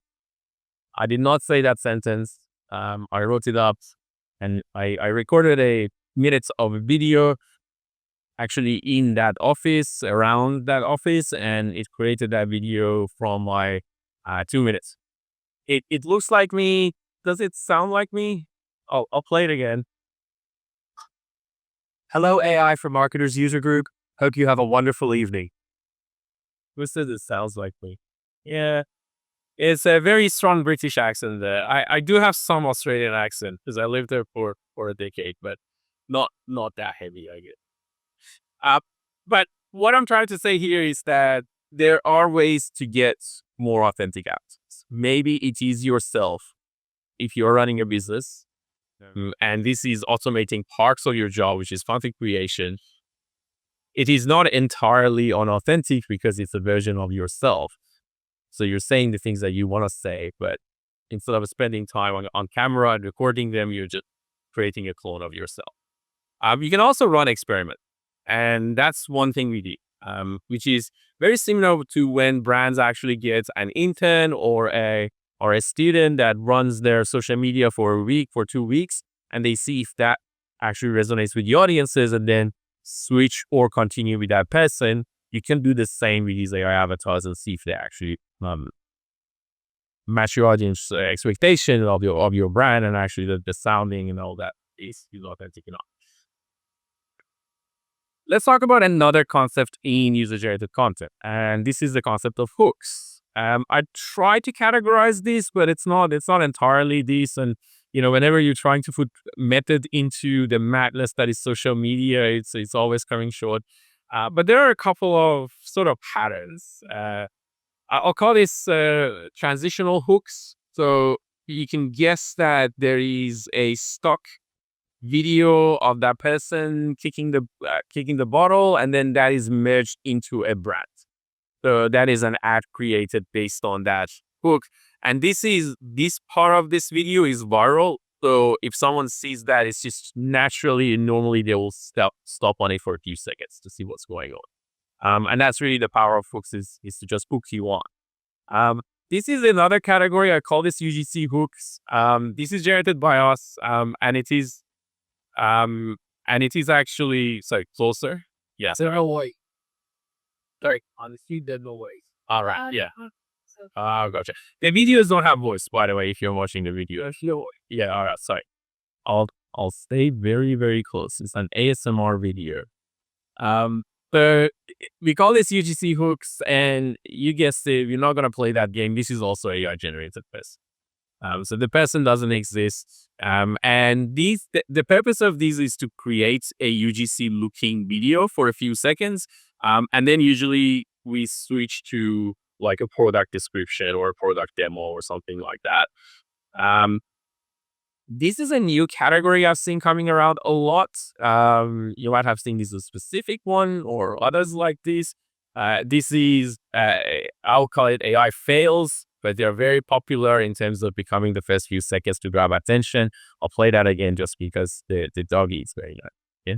I did not say that sentence. I wrote it up, and I recorded a minutes of a video actually in that office, around that office, and it created that video from my 2 minutes. It looks like me. Does it sound like me? I'll play it again. Hello, AI for Marketers user group. Hope you have a wonderful evening. Who says it sounds like me? Yeah, it's a very strong British accent there. I do have some Australian accent because I lived there for a decade, but not that heavy, I guess. But what I'm trying to say here is that there are ways to get more authentic outcomes. Maybe it is yourself if you're running a business, and this is automating parts of your job, which is content creation. It is not entirely unauthentic because it's a version of yourself. So you're saying the things that you want to say, but instead of spending time on camera and recording them, you're just creating a clone of yourself. You can also run experiments. And that's one thing we do, which is very similar to when brands actually get an intern or a student that runs their social media for a week, for 2 weeks, and they see if that actually resonates with the audiences and then switch or continue with that person. You can do the same with these AI avatars and see if they actually match your audience expectation of your brand, and actually the sounding and all that is authentic enough. Let's talk about another concept in user-generated content, and this is the concept of hooks. I try to categorize this, but it's not entirely this. And whenever you're trying to put method into the madness that is social media, it's always coming short. But there are a couple of sort of patterns. I'll call this transitional hooks. So you can guess that there is a stock video of that person kicking the bottle, and then that is merged into a brand. So that is an ad created based on that hook. And this part of this video is viral. So if someone sees that, it's just normally they will stop on it for a few seconds to see what's going on. And that's really the power of hooks, is to just hook you on. This is another category. I call this UGC hooks. This is generated by us, and it is actually, sorry, closer. Yeah. Sorry, on the street, there's no voice. All right. Yeah. Gotcha. The videos don't have voice, by the way, if you're watching the video. Yeah. All right. Sorry. I'll stay very, very close. It's an ASMR video. But we call this UGC hooks, and you guessed it, we're not gonna play that game. This is also AI generated piece. So the person doesn't exist. And the purpose of these is to create a UGC looking video for a few seconds. And then usually we switch to like a product description or a product demo or something like that. This is a new category I've seen coming around a lot. You might have seen this a specific one or others like this. This is, I'll call it AI fails, but they're very popular in terms of becoming the first few seconds to grab attention. I'll play that again just because the doggy is very nice. Yeah.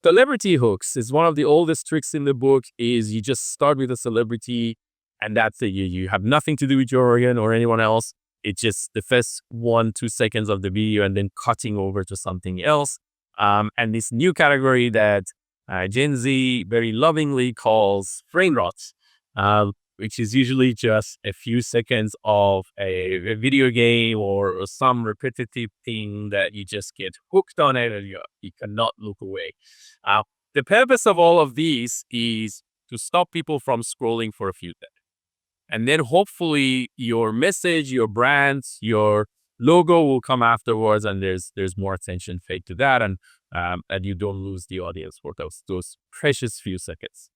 Celebrity hooks is one of the oldest tricks in the book. Is you just start with a celebrity, and that's it. You have nothing to do with your organ or anyone else. It's just the first 1-2 seconds of the video and then cutting over to something else. And this new category that Gen Z very lovingly calls brain rot, which is usually just a few seconds of a video game or some repetitive thing that you just get hooked on it and you cannot look away. The purpose of all of these is to stop people from scrolling for a few seconds. And then hopefully your message, your brand, your logo will come afterwards, and there's more attention paid to that, and you don't lose the audience for those precious few seconds.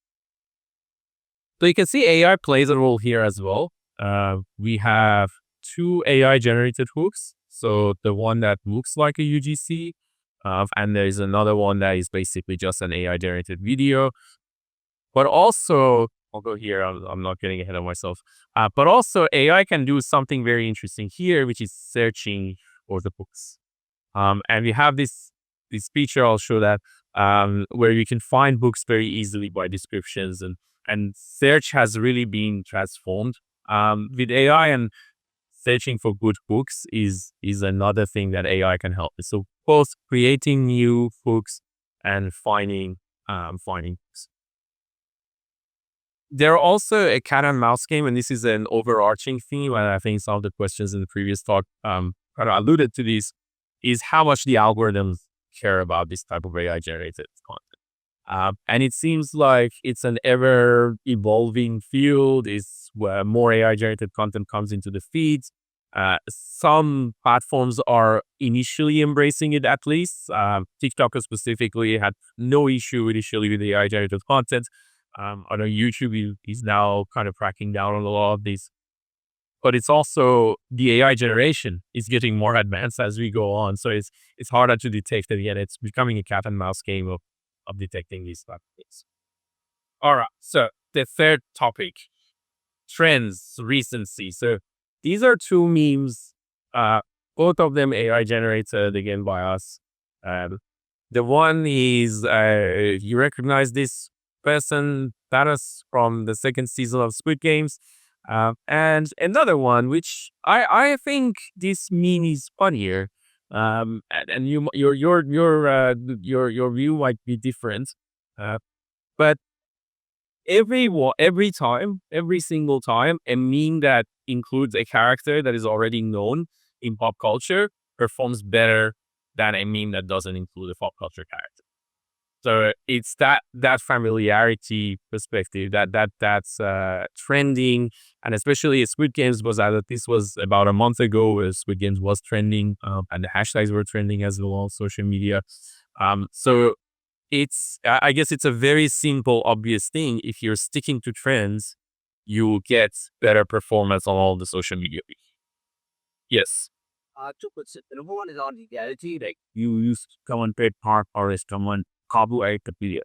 So you can see AI plays a role here as well. We have 2 AI generated hooks. So the one that looks like a UGC, and there's another one that is basically just an AI generated video. But also, I'll go here. I'm not getting ahead of myself. But also, AI can do something very interesting here, which is searching for the books. And we have this feature. I'll show that where you can find books very easily by descriptions, and search has really been transformed with AI. And searching for good books is another thing that AI can help with. So both creating new books and finding books. There are also a cat and mouse game, and this is an overarching theme, and I think some of the questions in the previous talk kind of alluded to this, is how much the algorithms care about this type of AI-generated content. And it seems like it's an ever-evolving field. It's where more AI-generated content comes into the feeds. Some platforms are initially embracing it, at least. TikTok specifically had no issue initially with AI-generated content. I know YouTube is now kind of cracking down on a lot of these, but it's also the AI generation is getting more advanced as we go on. So it's harder to detect it yet. It's becoming a cat and mouse game of detecting these type of things. All right. So the third topic, trends, recency. So these are 2 memes, both of them AI generated again by us. The one is you recognize this person, Thanos, from the second season of Squid Games. And another one, which I think this meme is funnier. And your view might be different. Uh, but every single time, a meme that includes a character that is already known in pop culture performs better than a meme that doesn't include a pop culture character. So it's that familiarity perspective that's trending, and especially Squid Games was this was about a month ago. Squid Games was trending, and the hashtags were trending as well on social media. So I guess it's a very simple, obvious thing. If you're sticking to trends, you get better performance on all the social media. Yes. Two percent. Number one is on legality. Like you use common trademark or is someone copyright the video.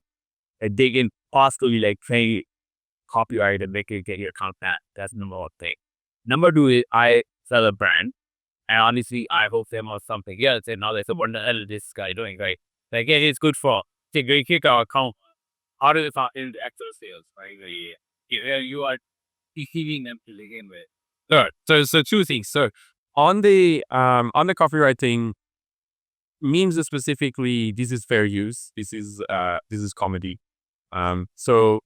And they can possibly like pay copyright and make it get your content. That's number one thing. Number two is I sell a brand. And honestly, I hope them or something else. And now they say, what the hell is this guy doing? Right? Like, yeah, it's good for kick our account. How do you find in the actual sales? Right? You are deceiving them to begin with. So two things. So on the copywriting, memes specifically, this is fair use. This is comedy. So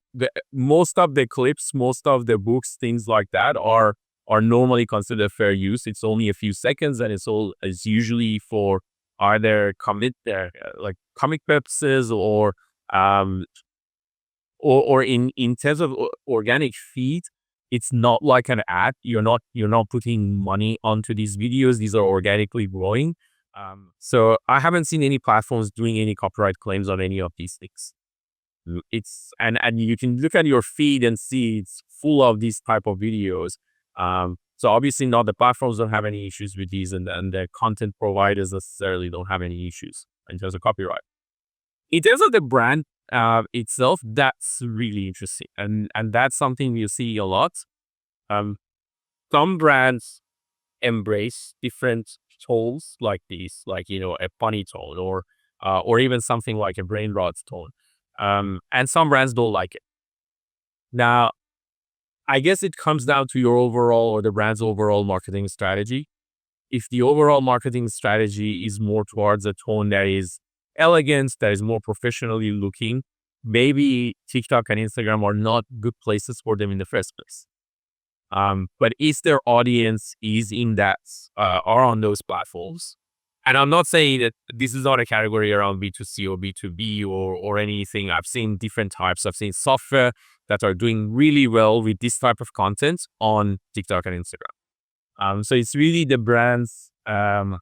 most of the clips, most of the books, things like that are normally considered fair use. It's only a few seconds, and it's usually for either like comic purposes or in terms of organic feed. It's not like an ad. You're not putting money onto these videos. These are organically growing. So I haven't seen any platforms doing any copyright claims on any of these things. It's and you can look at your feed and see it's full of these type of videos. So obviously not the platforms don't have any issues with these, and the content providers necessarily don't have any issues in terms of copyright. In terms of the brand itself, that's really interesting, and that's something you see a lot. Some brands embrace different tones like these, like a funny tone or even something like a brain rot tone. And some brands don't like it. Now, I guess it comes down to your overall or the brand's overall marketing strategy. If the overall marketing strategy is more towards a tone that is elegant, that is more professionally looking, maybe TikTok and Instagram are not good places for them in the first place. But if their audience is in that, are on those platforms, and I'm not saying that this is not a category around B2C or B2B or anything. I've seen different types. I've seen software that are doing really well with this type of content on TikTok and Instagram. So it's really the brand's kind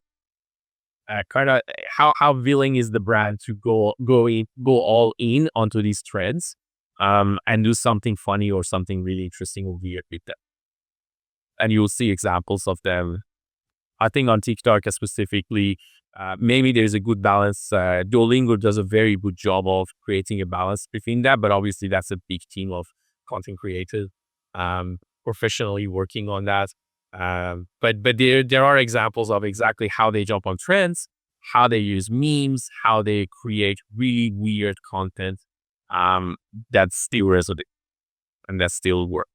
of how willing is the brand to go all in onto these trends and do something funny or something really interesting or weird with them. And you'll see examples of them. I think on TikTok specifically, maybe there's a good balance. Duolingo does a very good job of creating a balance between that, but obviously that's a big team of content creators professionally working on that. But there are examples of exactly how they jump on trends, how they use memes, how they create really weird content that still resonates and that still work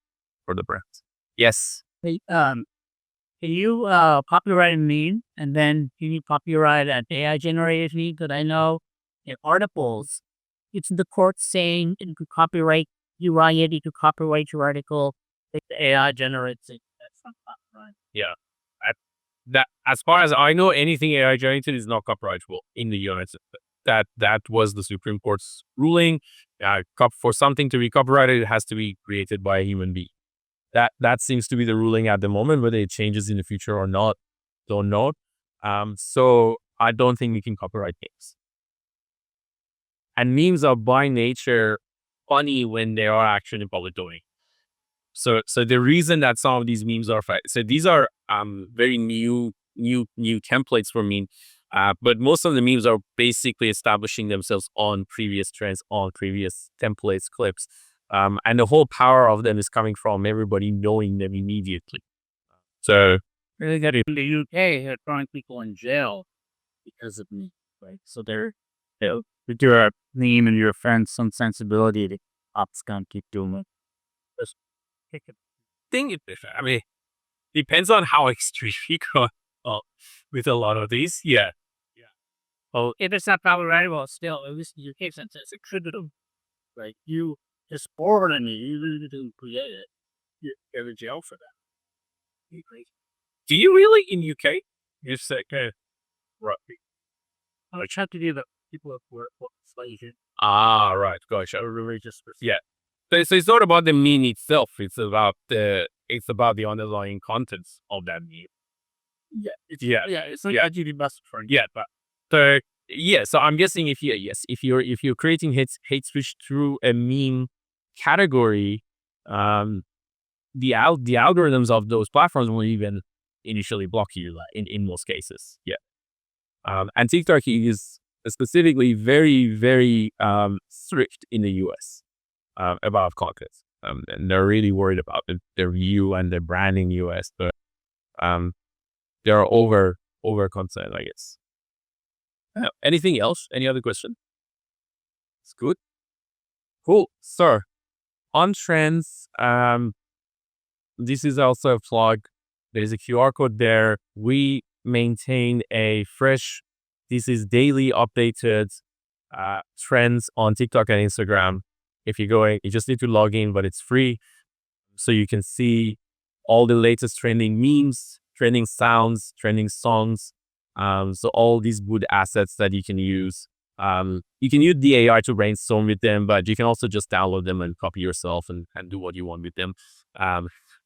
for the brands. Yes. Hey, can you copyright a meme and then can you copyright an AI generated meme? Because I know in articles, it's the court saying you could copyright, you write it, you could copyright your article, if the AI generates it. That's not copyright. Yeah. That as far as I know, anything AI generated is not copyrightable in the United States. That was the Supreme Court's ruling. For something to be copyrighted, it has to be created by a human being. That seems to be the ruling at the moment. Whether it changes in the future or not, don't know. So I don't think we can copyright memes. And memes are by nature funny when they are actually in public domain. So the reason that some of these memes are so these are very new templates for meme. But most of the memes are basically establishing themselves on previous trends, on previous templates, clips. And the whole power of them is coming from everybody knowing them immediately. So Really got in the UK, they're throwing people in jail because of me, right? So they're with your name and your friends some sensibility, the ops can keep doing it. Just pick it. I mean, depends on how extreme you go with a lot of these. Yeah. Well, if it's not copyrighted, well, still, at least in your case, since it's attributable, like you just bored and you didn't create it, you go to jail for that. Do you really in UK? You said right. I would try to do the people who were slaves. Ah, right. Gotcha. Religious. Yeah. So it's not about the meme itself. It's about the underlying contents of that meme. Yeah, it's like Yeah. actually best for you. Yeah, but so yeah, so I'm guessing if you're creating hate speech through a meme category, the algorithms of those platforms will even initially block you, like, in most cases. Yeah. And TikTok is specifically very, very strict in the US about content. And they're really worried about their view and their branding US, but they're over concerned, I guess. Anything else? Any other question? It's good. Cool. So on trends, this is also a plug. There's a QR code there. We maintain a fresh, this is daily updated trends on TikTok and Instagram. If you're going, you just need to log in, but it's free. So you can see all the latest trending memes, trending sounds, trending songs. So all these good assets that you can use. You can use the AI to brainstorm with them, but you can also just download them and copy yourself and do what you want with them.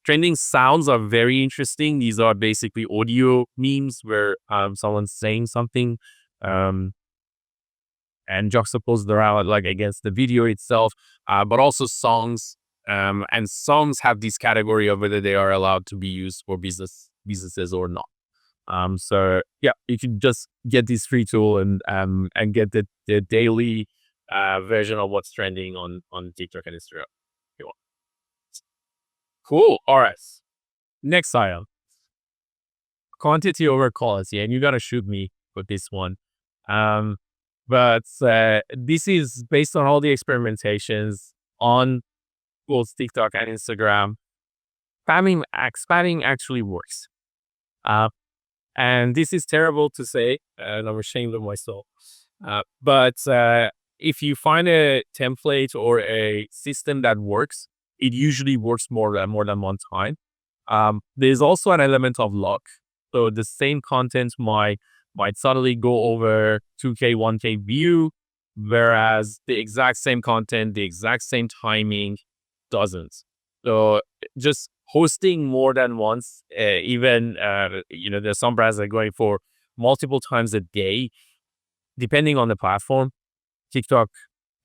Trending sounds are very interesting. These are basically audio memes where someone's saying something and juxtapose around like against the video itself, but also songs. And songs have this category of whether they are allowed to be used for businesses or not. So yeah, you can just get this free tool and get the daily version of what's trending on TikTok and Instagram. Cool. All right. Next item. Quantity over quality, and you gotta shoot me with this one. But this is based on all the experimentations on both TikTok and Instagram. Spamming actually works. And this is terrible to say, and I'm ashamed of myself. But if you find a template or a system that works, it usually works more than one time. There's also an element of luck. So the same content might suddenly go over 2K, 1K view, whereas the exact same content, the exact same timing doesn't. So just hosting more than once, even, there's some brands that are going for multiple times a day, depending on the platform. TikTok,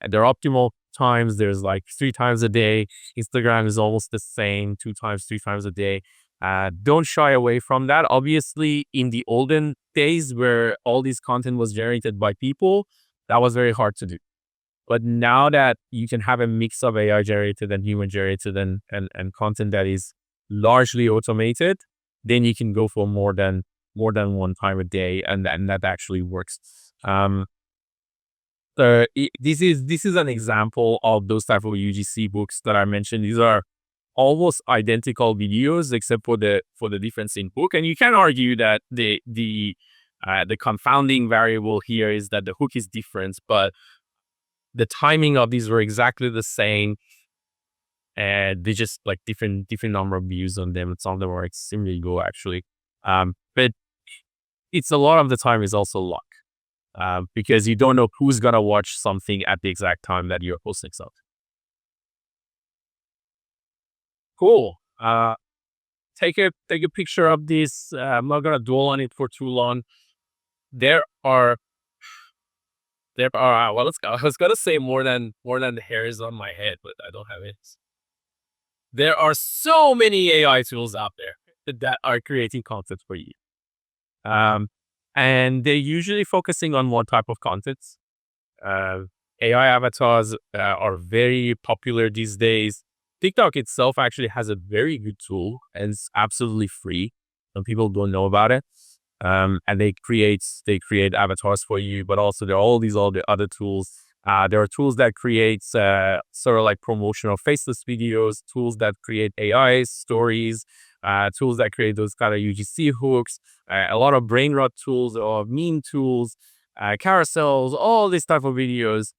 at their optimal times, there's like 3 times a day. Instagram is almost the same, 2 times, 3 times a day. Don't shy away from that. Obviously, in the olden days where all this content was generated by people, that was very hard to do. But now that you can have a mix of AI generated and human generated and content that is largely automated, then you can go for more than one time a day, and that actually works. This is an example of those type of UGC books that I mentioned. These are almost identical videos except for the difference in book, and you can argue that the confounding variable here is that the hook is different, but the timing of these were exactly the same, and they just like different number of views on them. Some of them are extremely low actually, but it's a lot of the time is also luck, because you don't know who's gonna watch something at the exact time that you're posting something. Cool. Take a picture of this. I'm not gonna dwell on it for too long. There are well, let's go. I was gonna say more than the hairs on my head, but I don't have it. There are so many AI tools out there that are creating content for you. And they're usually focusing on one type of content. AI avatars are very popular these days. TikTok itself actually has a very good tool and it's absolutely free. Some people don't know about it. and they create avatars for you. But also there are all these other tools. There are tools that create sort of like promotional faceless videos, tools that create AI stories, tools that create those kind of UGC hooks, a lot of brain rot tools or meme tools, carousels, all these type of videos.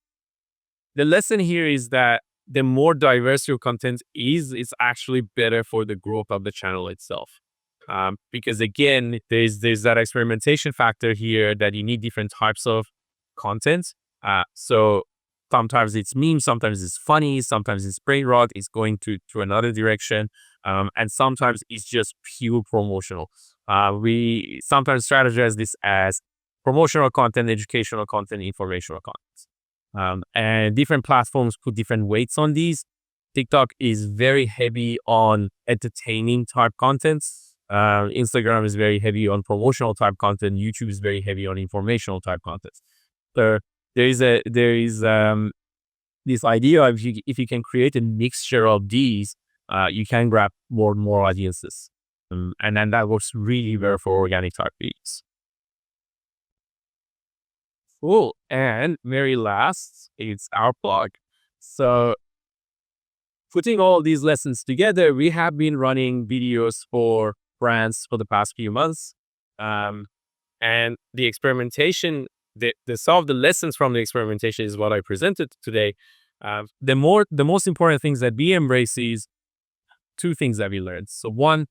The lesson here is that the more diverse your content is, it's actually better for the growth of the channel itself. Because again, there's that experimentation factor here that you need different types of content. So sometimes it's meme, sometimes it's funny, sometimes it's brain rot, it's going to another direction, and sometimes it's just pure promotional. We sometimes strategize this as promotional content, educational content, informational content. And different platforms put different weights on these. TikTok is very heavy on entertaining type content. Instagram is very heavy on promotional type content. YouTube is very heavy on informational type content. So there is this idea of if you can create a mixture of these, you can grab more and more audiences, and then that works really well for organic type videos. Cool. And very last, it's our blog. So putting all these lessons together, we have been running videos for brands for the past few months. And the experimentation, some of the lessons from the experimentation is what I presented today. The most important things that we embrace is two things that we learned. So one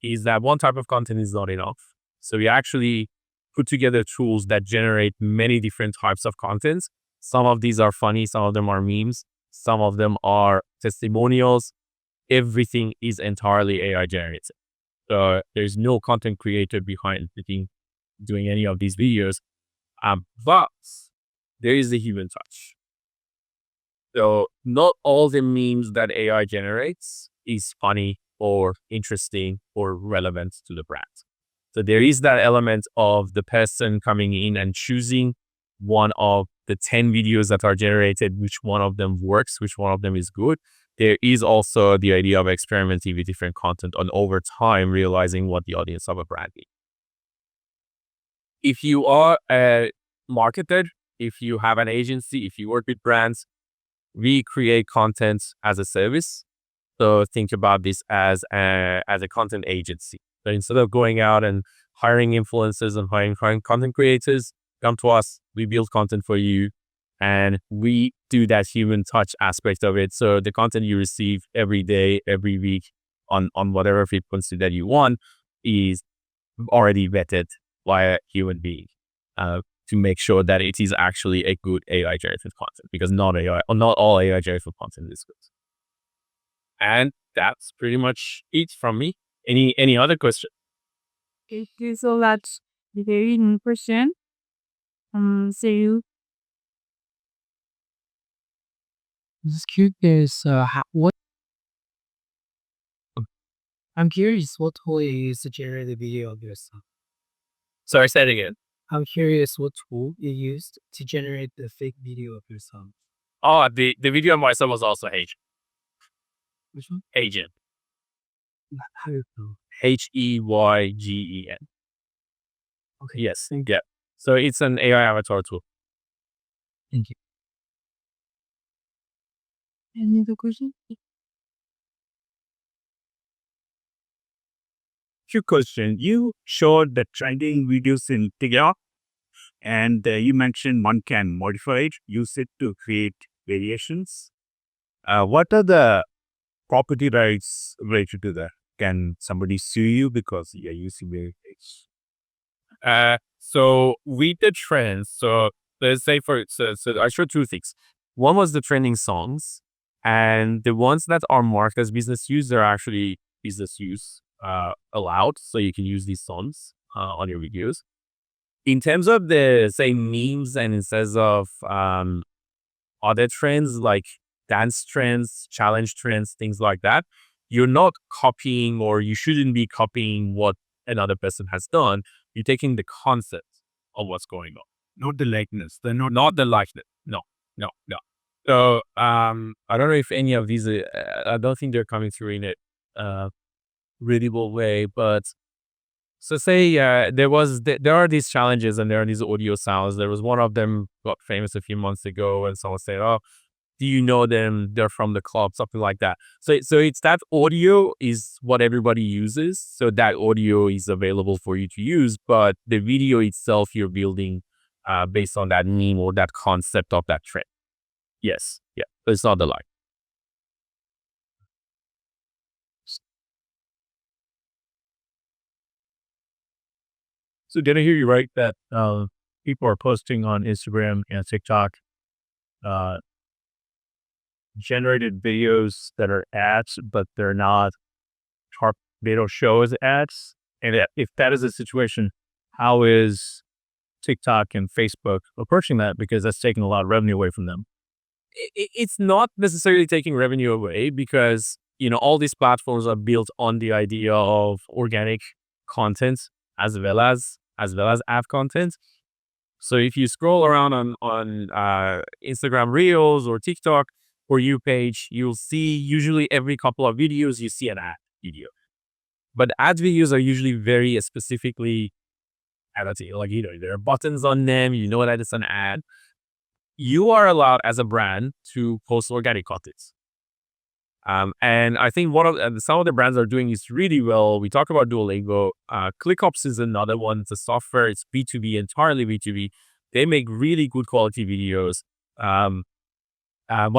is that one type of content is not enough. So we actually put together tools that generate many different types of contents. Some of these are funny, some of them are memes, some of them are testimonials. Everything is entirely AI generated. So there's no content creator behind doing any of these videos. But there is the human touch. So not all the memes that AI generates is funny or interesting or relevant to the brand. So there is that element of the person coming in and choosing one of the 10 videos that are generated, which one of them works, which one of them is good. There is also the idea of experimenting with different content and over time realizing what the audience of a brand is. If you are a marketer, if you have an agency, if you work with brands, we create content as a service. So think about this as a content agency. So instead of going out and hiring influencers and hiring content creators, come to us, we build content for you, and we do that human touch aspect of it. So the content you receive every day, every week on whatever frequency that you want is already vetted by a human being to make sure that it is actually a good AI generated content, because not all AI generated content is good. And that's pretty much it from me. Any other question? Thank you so much. Very good question. So you just curious, what I'm curious what tool you use to generate the video of yourself. Sorry, say it again. I'm curious what tool you used to generate the fake video of yourself. Oh, the video of myself was also Agent. Which one? Agent. How do you know? Heygen. Okay. Yes. Yeah. So it's an AI avatar tool. Thank you. Any other question? Few questions. You showed the trending videos in TikTok, and you mentioned one can modify it, use it to create variations. What are the property rights related to that? Can somebody sue you because you're using variations? So with the trends, so let's say so I showed two things. One was the trending songs, and the ones that are marked as business use, they're actually business use allowed. So you can use these songs on your videos. In terms of the, say, memes and instead of other trends like dance trends, challenge trends, things like that, you're not copying, or you shouldn't be copying what another person has done. You're taking the concept of what's going on. Not the likeness. They're Not the likeness. No. So I don't know if any of these, I don't think they're coming through in a readable way, but So say there are these challenges and there are these audio sounds. There was one of them got famous a few months ago, and someone said, "Oh, do you know them? They're from the club," something like that. So it's that audio is what everybody uses. So that audio is available for you to use, but the video itself you're building based on that meme or that concept of that trend. Yes, yeah, but it's not the line. So did I hear you right that people are posting on Instagram and TikTok generated videos that are ads, but they're not they don't show as ads? And if that is the situation, how is TikTok and Facebook approaching that? Because that's taking a lot of revenue away from them. It's not necessarily taking revenue away because, all these platforms are built on the idea of organic content as well as app content. So if you scroll around on Instagram Reels or TikTok For You page, you'll see usually every couple of videos, you see an ad video. But ad videos are usually very specifically advertising. Like, there are buttons on them, that it's an ad. You are allowed as a brand to post organic content. And I think some of the brands are doing this really well. We talk about Duolingo. ClickOps is another one. It's a software. It's B2B, entirely B2B. They make really good quality videos. One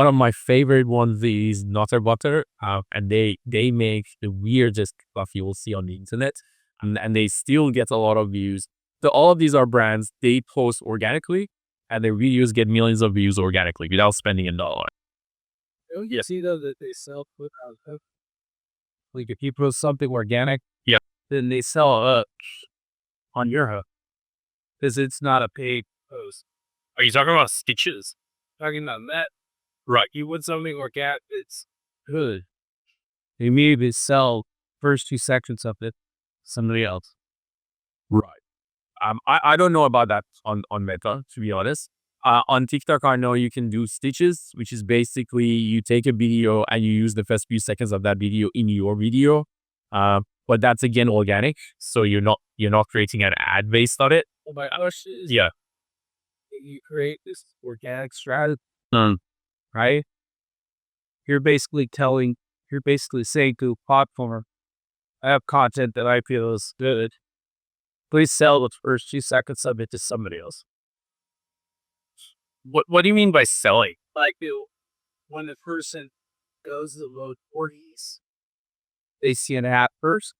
of my favorite ones is Nutter Butter, and they make the weirdest stuff you will see on the internet, and they still get a lot of views. So all of these are brands. They post organically, and their videos get millions of views organically without spending $1. You see though that they sell without hook. Like if you post something organic, yeah, then they sell on your hook because it's not a paid post. Are you talking about stitches? Talking about that, right? You want something organic, it's good. They maybe sell first 2 seconds of it, somebody else. Right. I don't know about that on Meta, to be honest. On TikTok, I know you can do stitches, which is basically you take a video and you use the first few seconds of that video in your video. But that's again organic, so you're not creating an ad based on it. Well, my question is, yeah, you create this organic strategy, right? You're basically saying to a platform, I have content that I feel is good. Please sell the first 2 seconds of it to somebody else. What do you mean by selling? Like when the person goes to the low 40s, they see an ad first.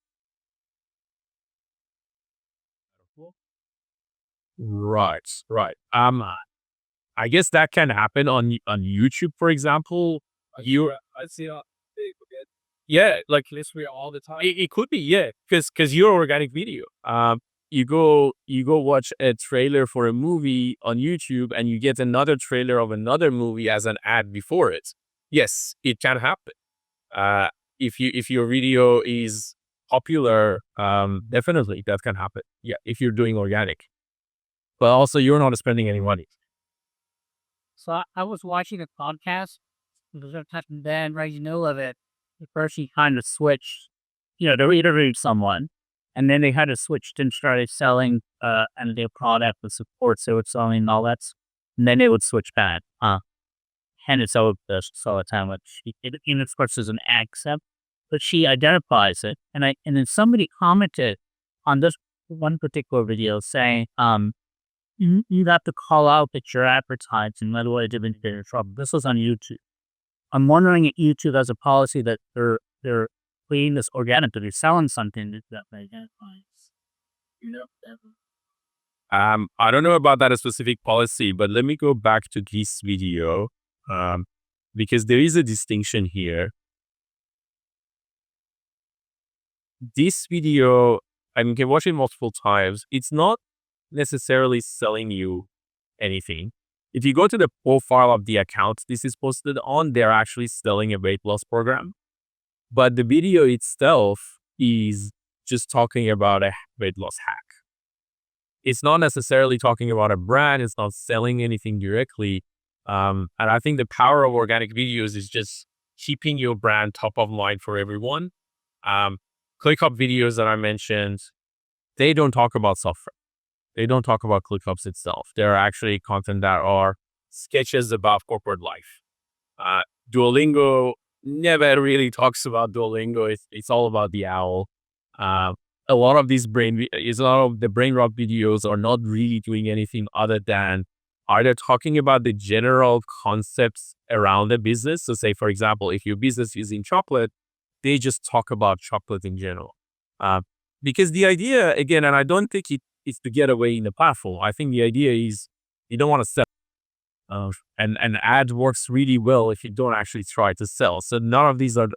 Right. I guess that can happen on YouTube, for example. I see it. Yeah, like literally all the time. It could be, yeah, because you're organic video. You go watch a trailer for a movie on YouTube and you get another trailer of another movie as an ad before it. Yes, it can happen. If your video is popular, definitely that can happen. Yeah, if you're doing organic. But also you're not spending any money. So I was watching a podcast. There's a type of band right in the middle of it. The person kind of switched. They were interviewing someone. And then they had to switch and started selling and their product, the support they were selling and all that. And then they would switch back. And it's all this all the time. It of course is an accent, but she identifies it. And then somebody commented on this one particular video saying, you have to call out that you're advertising, otherwise you're in trouble. This was on YouTube. I'm wondering if YouTube has a policy that they're clean this organic, that they're selling something that they identifies. I don't know about that specific policy, but let me go back to this video because there is a distinction here. This video, you can watch it multiple times. It's not necessarily selling you anything. If you go to the profile of the account this is posted on, they're actually selling a weight loss program. But the video itself is just talking about a weight loss hack. It's not necessarily talking about a brand. It's not selling anything directly. And I think the power of organic videos is just keeping your brand top of mind for everyone. ClickUp videos that I mentioned, they don't talk about software. They don't talk about ClickUps itself. There are actually content that are sketches about corporate life. Duolingo never really talks about Duolingo. It's all about the owl. A lot of the brain rot videos are not really doing anything other than either talking about the general concepts around the business. So say, for example, if your business is in chocolate, they just talk about chocolate in general. Because the idea, again, and I don't think it is to get away in the platform. I think the idea is you don't want to sell. And ad works really well if you don't actually try to sell. So none of these are,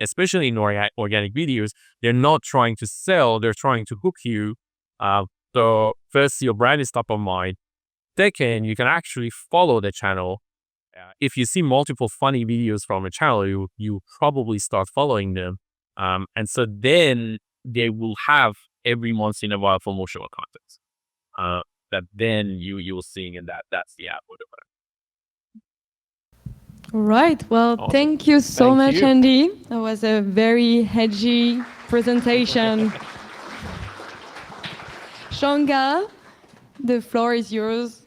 especially in organic videos, they're not trying to sell, they're trying to hook you. So first, your brand is top of mind. Second, you can actually follow the channel. If you see multiple funny videos from a channel, you probably start following them. And so then they will have every once in a while promotional content that then you will see, and that's the app. All right. Well, Awesome. thank you so Thank much, you. Andy. That was a very hedgy presentation. Chongkal, the floor is yours.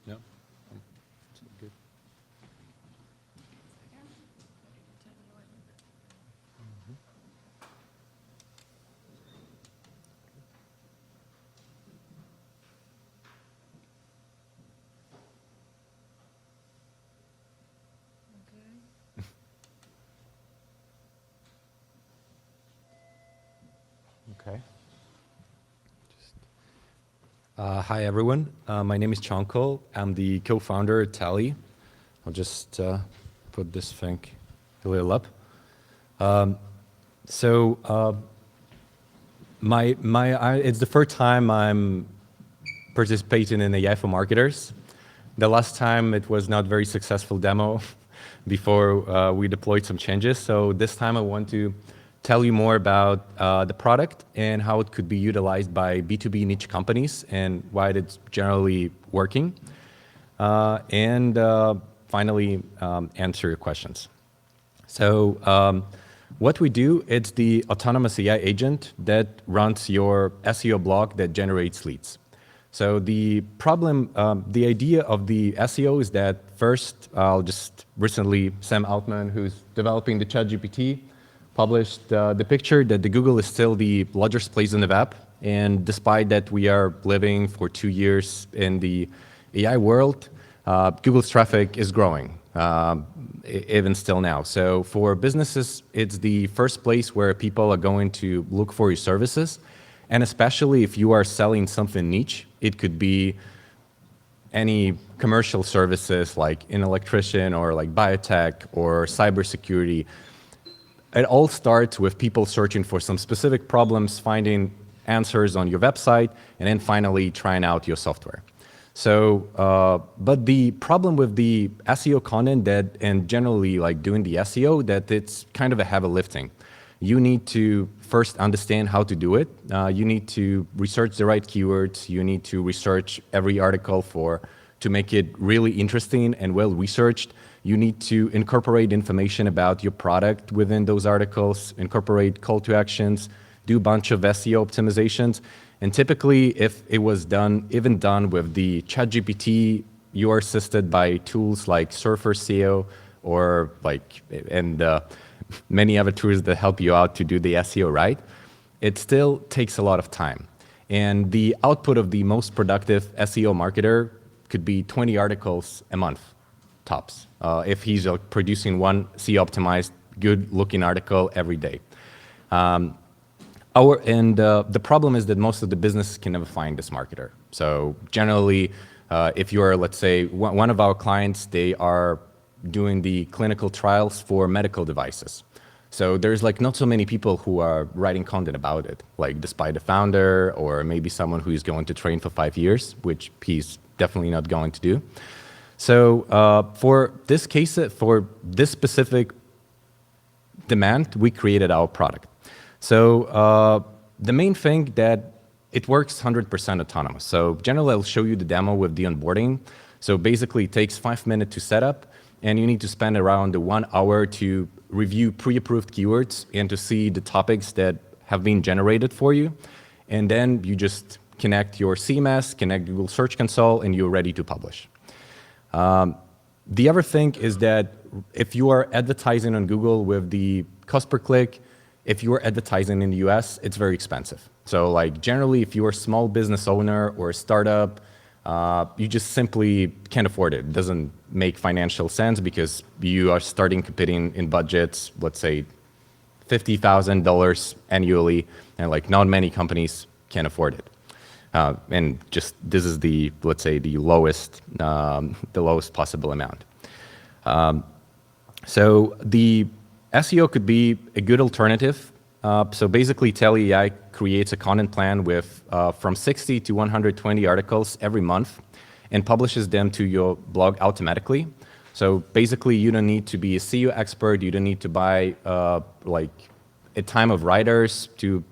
No. Good. Okay. Hi, everyone. My name is Chongkal. I'm the co-founder at Tely. I'll just put this thing a little up. It's the first time I'm participating in AI for marketers. The last time it was not very successful demo before we deployed some changes. So this time I want to tell you more about the product and how it could be utilized by B2B niche companies and why it's generally working. Finally, answer your questions. So what we do, it's the autonomous AI agent that runs your SEO blog that generates leads. So the problem, the idea of the SEO is that first, recently, Sam Altman, who's developing the ChatGPT, published the picture that the Google is still the largest place in the web. And despite that we are living for 2 years in the AI world, Google's traffic is growing, even still now. So for businesses, it's the first place where people are going to look for your services. And especially if you are selling something niche, it could be any commercial services like an electrician or like biotech or cybersecurity. It all starts with people searching for some specific problems, finding answers on your website, and then finally trying out your software. So, but the problem with the SEO content and generally like doing the SEO, that it's kind of a heavy lifting. You need to first understand how to do it. You need to research the right keywords. You need to research every article to make it really interesting and well researched. You need to incorporate information about your product within those articles, incorporate call to actions, do a bunch of SEO optimizations. And typically, if it was even done with the ChatGPT, you are assisted by tools like Surfer SEO or many other tools that help you out to do the SEO right. It still takes a lot of time. And the output of the most productive SEO marketer could be 20 articles a month, tops, if he's producing one SEO-optimized, good-looking article every day. The problem is that most of the businesses can never find this marketer. So generally, if you are, let's say, one of our clients, they are doing the clinical trials for medical devices. So there's like not so many people who are writing content about it, like despite the founder or maybe someone who is going to train for 5 years, which he's definitely not going to do. So for this case, for this specific demand, we created our product. So the main thing that it works 100% autonomous. So generally, I'll show you the demo with the onboarding. So basically, it takes 5 minutes to set up, and you need to spend around 1 hour to review pre-approved keywords and to see the topics that have been generated for you. And then you just connect your CMS, connect Google Search Console, and you're ready to publish. The other thing is that if you are advertising on Google with the cost per click, if you are advertising in the US, it's very expensive. So like generally, if you're a small business owner or a startup, you just simply can't afford it. It doesn't make financial sense because you are starting competing in budgets, let's say $50,000 annually, and like not many companies can afford it. And just this is the, let's say, the lowest possible amount. So the SEO could be a good alternative. So basically, Tely AI creates a content plan with from 60 to 120 articles every month and publishes them to your blog automatically. So basically, you don't need to be a SEO expert. You don't need to buy like a time of writers to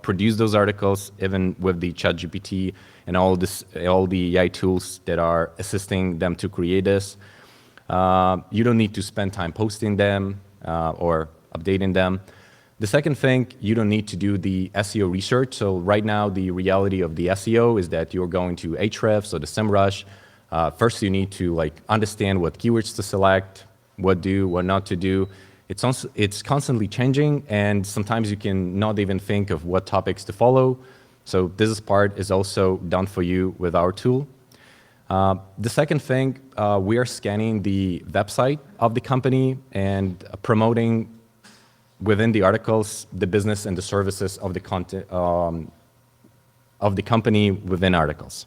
produce those articles, even with the ChatGPT and all the AI tools that are assisting them to create this. You don't need to spend time posting them or updating them. The second thing, you don't need to do the SEO research. So right now, the reality of the SEO is that you're going to Ahrefs or the SEMrush. First, you need to like understand what keywords to select, what do, what not to do. It's constantly changing, and sometimes you can not even think of what topics to follow. So this part is also done for you with our tool. The second thing, we are scanning the website of the company and promoting within the articles the business and the services of the content of the company within articles.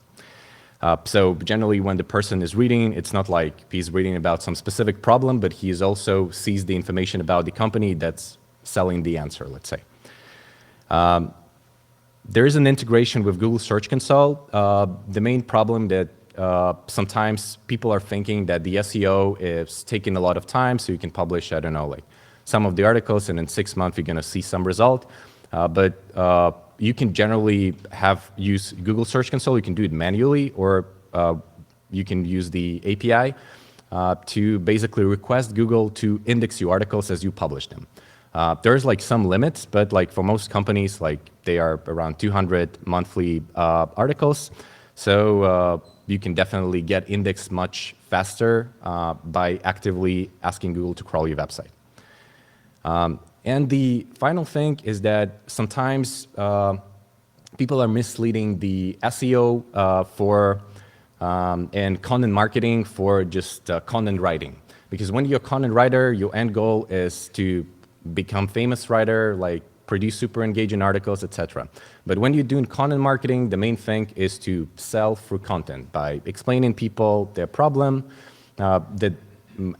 So generally, when the person is reading, it's not like he's reading about some specific problem, but he also sees the information about the company that's selling the answer, let's say. There is an integration with Google Search Console. The main problem that sometimes people are thinking that the SEO is taking a lot of time, so you can publish, I don't know, like some of the articles, and in 6 months, you're going to see some result. But you can generally use Google Search Console. You can do it manually, or you can use the API to basically request Google to index your articles as you publish them. There's like some limits, but like for most companies, like they are around 200 monthly articles. So you can definitely get indexed much faster by actively asking Google to crawl your website. And the final thing is that sometimes people are misleading the SEO and content marketing for just content writing. Because when you're a content writer, your end goal is to become famous writer, like produce super engaging articles, etc. But when you're doing content marketing, the main thing is to sell through content by explaining people their problem,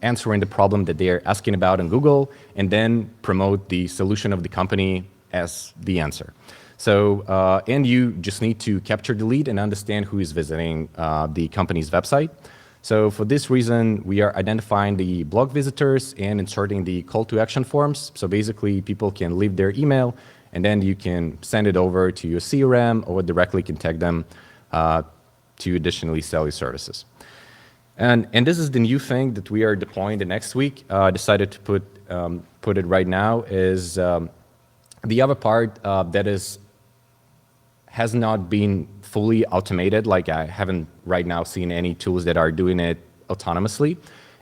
answering the problem that they're asking about in Google, and then promote the solution of the company as the answer. So, and you just need to capture the lead and understand who is visiting the company's website. So for this reason, we are identifying the blog visitors and inserting the call to action forms. So basically, people can leave their email, and then you can send it over to your CRM or directly contact them to additionally sell your services. And this is the new thing that we are deploying the next week. I decided to put it right now is the other part that has not been fully automated, like I haven't right now seen any tools that are doing it autonomously,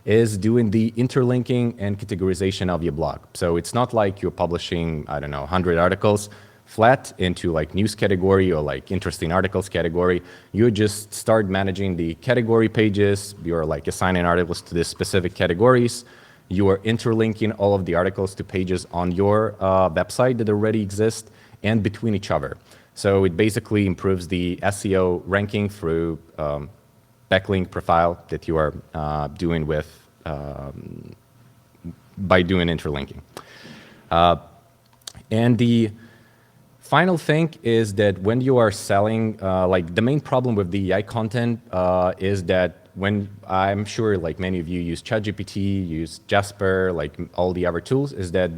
is doing the interlinking and categorization of your blog. So it's not like you're publishing, I don't know, 100 articles flat into like news category or like interesting articles category. You just start managing the category pages. You're like assigning articles to these specific categories. You are interlinking all of the articles to pages on your website that already exist and between each other. So it basically improves the SEO ranking through backlink profile that you are doing with by doing interlinking. And the final thing is that when you are selling, like the main problem with the AI content is that when I'm sure like many of you use ChatGPT, use Jasper, like all the other tools, is that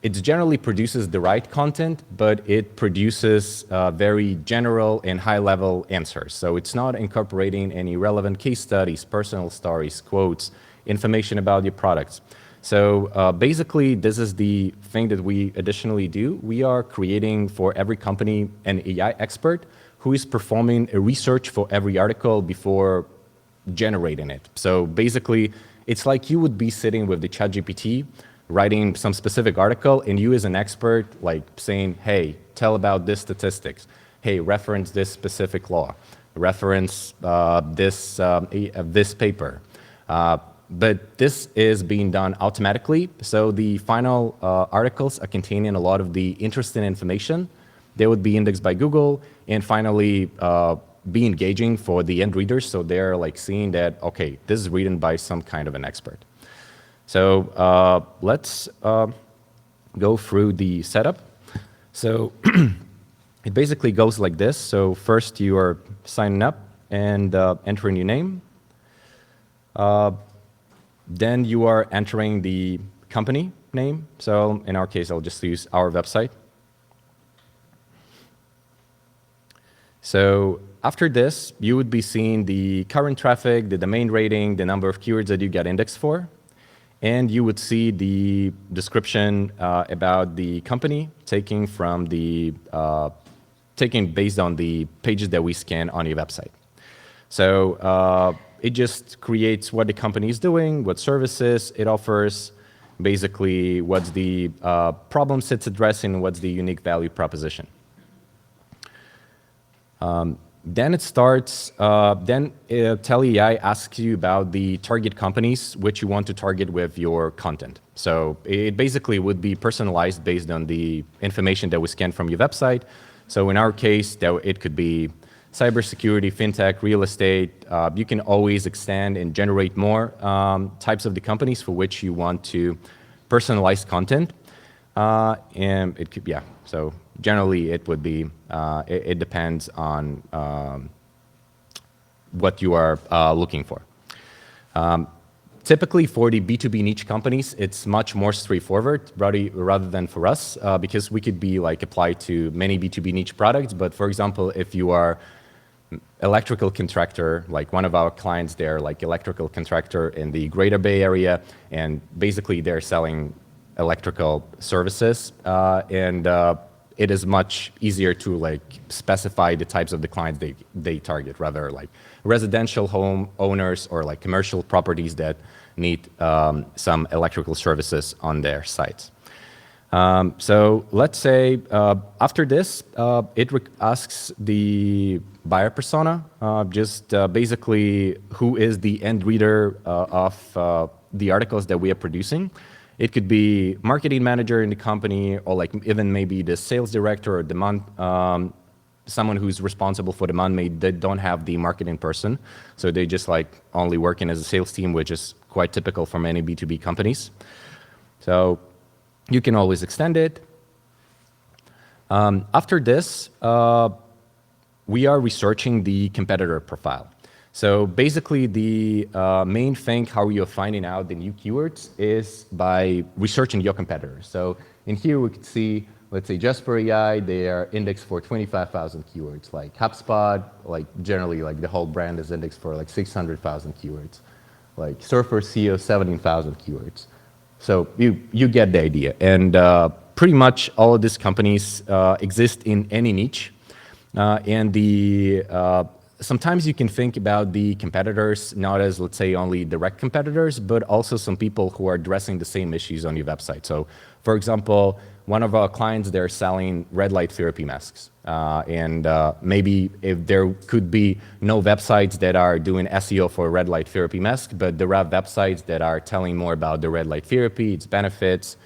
it generally produces the right content, but it produces very general and high-level answers. So it's not incorporating any relevant case studies, personal stories, quotes, information about your products. So basically, this is the thing that we additionally do. We are creating for every company an AI expert who is performing a research for every article before generating it. So basically, it's like you would be sitting with the ChatGPT, writing some specific article, and you as an expert, like saying, hey, tell about this statistics. Hey, reference this specific law. Reference this paper. But this is being done automatically, so the final articles are containing a lot of the interesting information. They would be indexed by Google, and finally be engaging for the end readers, so they're like seeing that, okay, this is written by some kind of an expert. So let's go through the setup. So it basically goes like this. So first you are signing up and entering your name. Then you are entering the company name. So in our case, I'll just use our website. So after this, you would be seeing the current traffic, the domain rating, the number of keywords that you get indexed for. And you would see the description about the company taken based on the pages that we scan on your website. So it just creates what the company is doing, what services it offers, basically what's the problems it's addressing, what's the unique value proposition. Then it starts, Tely AI asks you about the target companies which you want to target with your content. So it basically would be personalized based on the information that we scan from your website. So in our case, it could be cybersecurity, fintech, real estate. You can always extend and generate more types of the companies for which you want to personalize content. And it could, yeah, so generally it would be, it depends on what you are looking for. Typically for the B2B niche companies, it's much more straightforward rather than for us, because we could be like applied to many B2B niche products. But for example, if you are electrical contractor, like one of our clients, they're like electrical contractor in the Greater Bay Area, and basically they're selling electrical services, and it is much easier to like specify the types of the clients they target, rather like residential home owners or like commercial properties that need some electrical services on their sites. So let's say after this, it asks the buyer persona, just basically who is the end reader of the articles that we are producing. It could be marketing manager in the company, or like even maybe the sales director or demand, someone who's responsible for demand. Maybe they don't have the marketing person, so they just like only working as a sales team, which is quite typical for many B2B companies. So you can always extend it. After this, we are researching the competitor profile. So basically, the main thing how you're finding out the new keywords is by researching your competitors. So in here we could see, let's say Jasper AI, they are indexed for 25,000 keywords. Like HubSpot, like generally like the whole brand is indexed for like 600,000 keywords. Like Surfer SEO, 17,000 keywords. So you get the idea. And pretty much all of these companies exist in any niche. And sometimes you can think about the competitors not as, let's say, only direct competitors, but also some people who are addressing the same issues on your website. So, for example, one of our clients, they're selling red light therapy masks. And maybe if there could be no websites that are doing SEO for red light therapy mask, but there are websites that are telling more about the red light therapy, its benefits,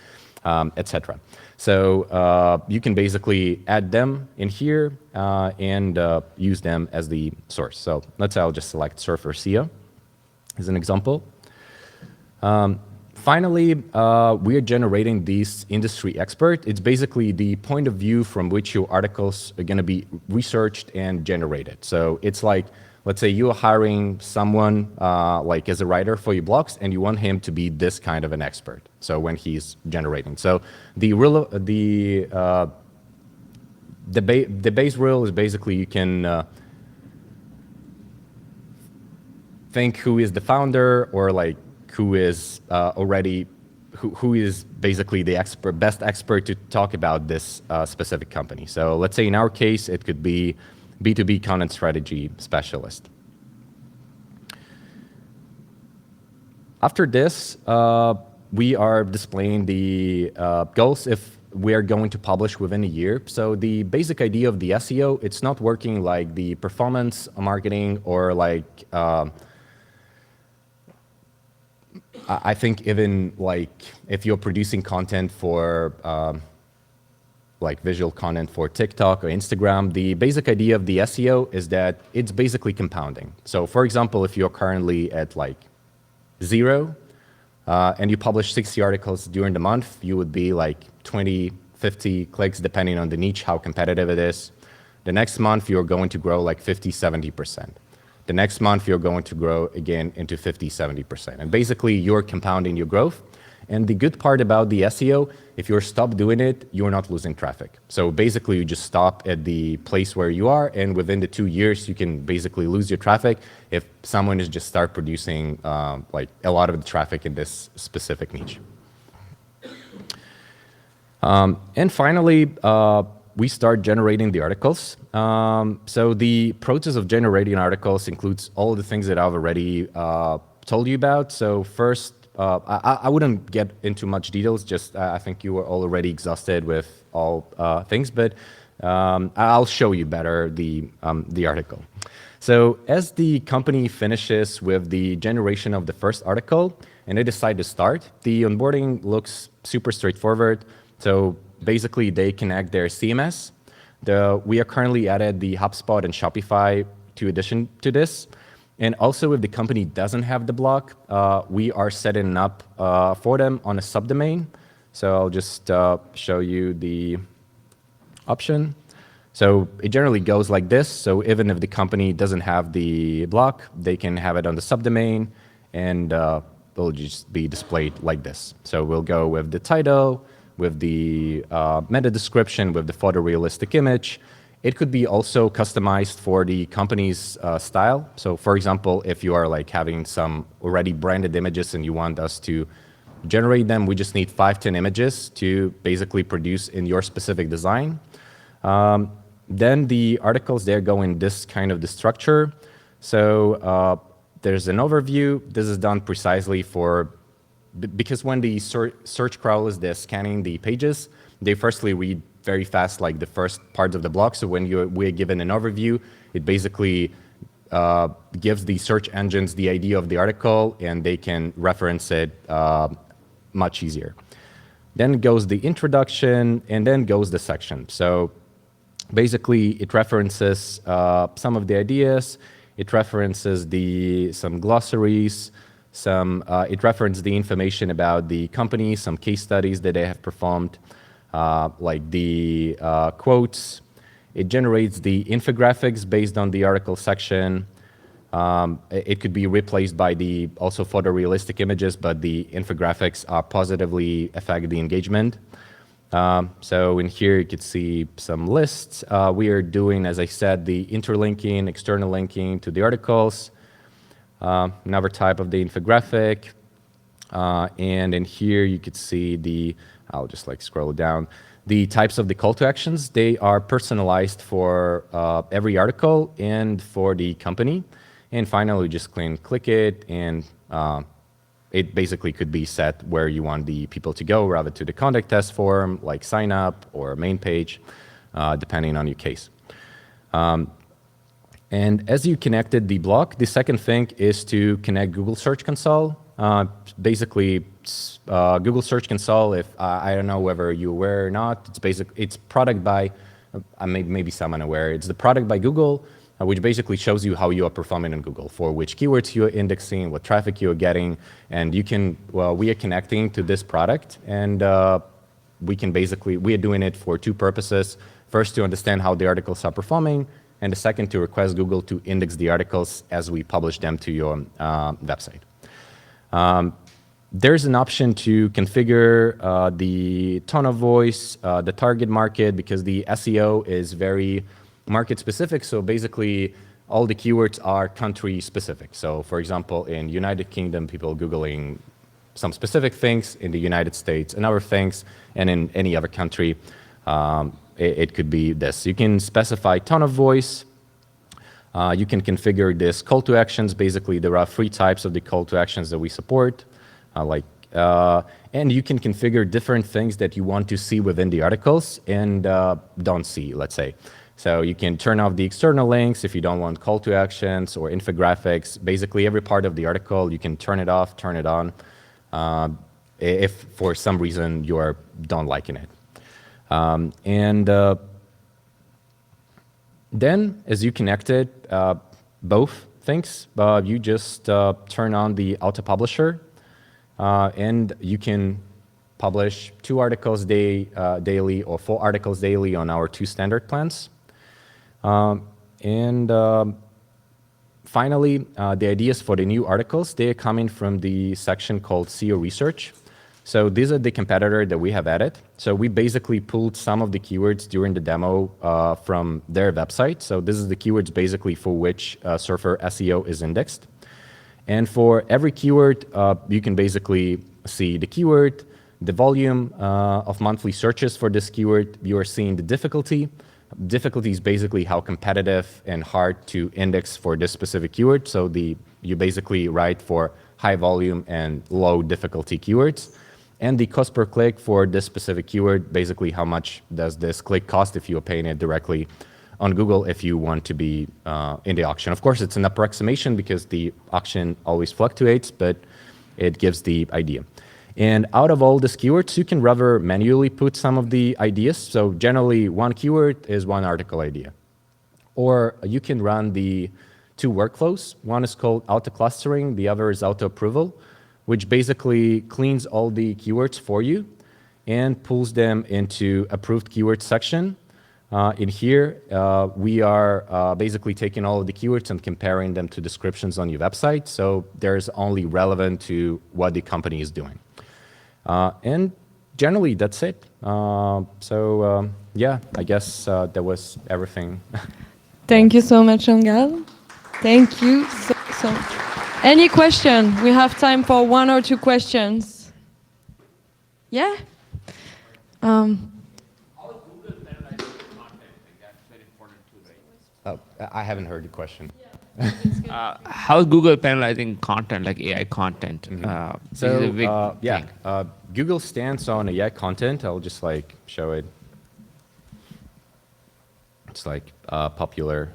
etc. So you can basically add them in here and use them as the source. So let's say I'll just select Surfer SEO as an example. Finally, we are generating this industry expert. It's basically the point of view from which your articles are going to be researched and generated. So it's like let's say you're hiring someone like as a writer for your blogs, and you want him to be this kind of an expert. So when he's generating, so the base rule is basically you can think who is the founder, or like who is who is basically the best expert to talk about this specific company. So let's say in our case, it could be B2B content strategy specialist. After this, we are displaying the goals if we are going to publish within a year. So the basic idea of the SEO, it's not working like the performance marketing or like I think even like if you're producing content for like visual content for TikTok or Instagram, the basic idea of the SEO is that it's basically compounding. So for example, if you're currently at like 0 and you publish 60 articles during the month, you would be like 20, 50 clicks, depending on the niche, how competitive it is. The next month, you're going to grow like 50, 70%. The next month, you're going to grow again into 50, 70%. And basically, you're compounding your growth. And the good part about the SEO, if you stop doing it, you're not losing traffic. So basically, you just stop at the place where you are, and within the 2 years, you can basically lose your traffic if someone is just start producing like a lot of the traffic in this specific niche. And finally, we start generating the articles. So the process of generating articles includes all the things that I've already told you about. So first, I wouldn't get into much details, just I think you were all already exhausted with all things, but I'll show you better the article. So as the company finishes with the generation of the first article and they decide to start, the onboarding looks super straightforward. So basically they connect their CMS. We are currently added the HubSpot and Shopify to addition to this. And also, if the company doesn't have the blog, we are setting up for them on a subdomain. So I'll just show you the option. So it generally goes like this. So even if the company doesn't have the blog, they can have it on the subdomain, and it'll just be displayed like this. So we'll go with the title, with the meta description, with the photorealistic image. It could be also customized for the company's style. So for example, if you are like having some already branded images and you want us to generate them, we just need 5-10 images to basically produce in your specific design. Then the articles, they're going this kind of the structure. So there's an overview. This is done precisely because when the search crawlers, they're scanning the pages, they firstly read very fast, like the first parts of the block. So when we're given an overview, it basically gives the search engines the idea of the article, and they can reference it much easier. Then goes the introduction, and then goes the section. So basically, it references some of the ideas. It references some glossaries. It references the information about the company, some case studies that they have performed. Like the quotes. It generates the infographics based on the article section. It could be replaced by the also photorealistic images, but the infographics positively affect the engagement. So in here you could see some lists. We are doing, as I said, the interlinking, external linking to the articles. Another type of the infographic. And in here you could see I'll just like scroll down. The types of the call to actions, they are personalized for every article and for the company. And finally, just click it, and it basically could be set where you want the people to go, rather to the contact us form, like sign up or main page, depending on your case. And as you connected the block, the second thing is to connect Google Search Console. Basically, Google Search Console, if I don't know whether you're aware or not, it's product by, maybe some unaware, it's the product by Google, which basically shows you how you are performing in Google, for which keywords you're indexing, what traffic you're getting, and we are connecting to this product, and we are doing it for two purposes. First, to understand how the articles are performing, and the second to request Google to index the articles as we publish them to your website. There's an option to configure the tone of voice, the target market, because the SEO is very market specific. So basically, all the keywords are country specific. So for example, in United Kingdom, people Googling some specific things, in the United States and other things, and in any other country, it could be this. You can specify tone of voice. You can configure this call to actions. Basically, there are 3 types of the call to actions that we support. And you can configure different things that you want to see within the articles and don't see, let's say. So you can turn off the external links if you don't want call to actions or infographics. Basically, every part of the article, you can turn it off, turn it on, if for some reason you don't liking it. Then, as you connected both things, you just turn on the auto publisher. And you can publish 2 articles daily or 4 articles daily on our 2 standard plans. Finally, the ideas for the new articles, they are coming from the section called SEO Research. So these are the competitor that we have added. So we basically pulled some of the keywords during the demo from their website. So this is the keywords basically for which Surfer SEO is indexed. And for every keyword, you can basically see the keyword, the volume of monthly searches for this keyword. You are seeing the difficulty. Difficulty is basically how competitive and hard to index for this specific keyword. So you basically write for high volume and low difficulty keywords. And the cost per click for this specific keyword, basically how much does this click cost if you're paying it directly on Google if you want to be in the auction. Of course, it's an approximation because the auction always fluctuates, but it gives the idea. And out of all these keywords, you can rather manually put some of the ideas. So generally, 1 keyword is 1 article idea. Or you can run the 2 workflows. One is called auto-clustering, the other is auto-approval, which basically cleans all the keywords for you and pulls them into approved keyword section. In here, we are basically taking all of the keywords and comparing them to descriptions on your website. So there's only relevant to what the company is doing. And generally, that's it. Yeah, I guess that was everything. Thank you so much, Chongkal. Thank you so much. Any question? We have time for 1 or 2 questions. Yeah? I haven't heard the question. How is Google penalizing content, like AI content? Google stands on AI content. I'll just show it. It's popular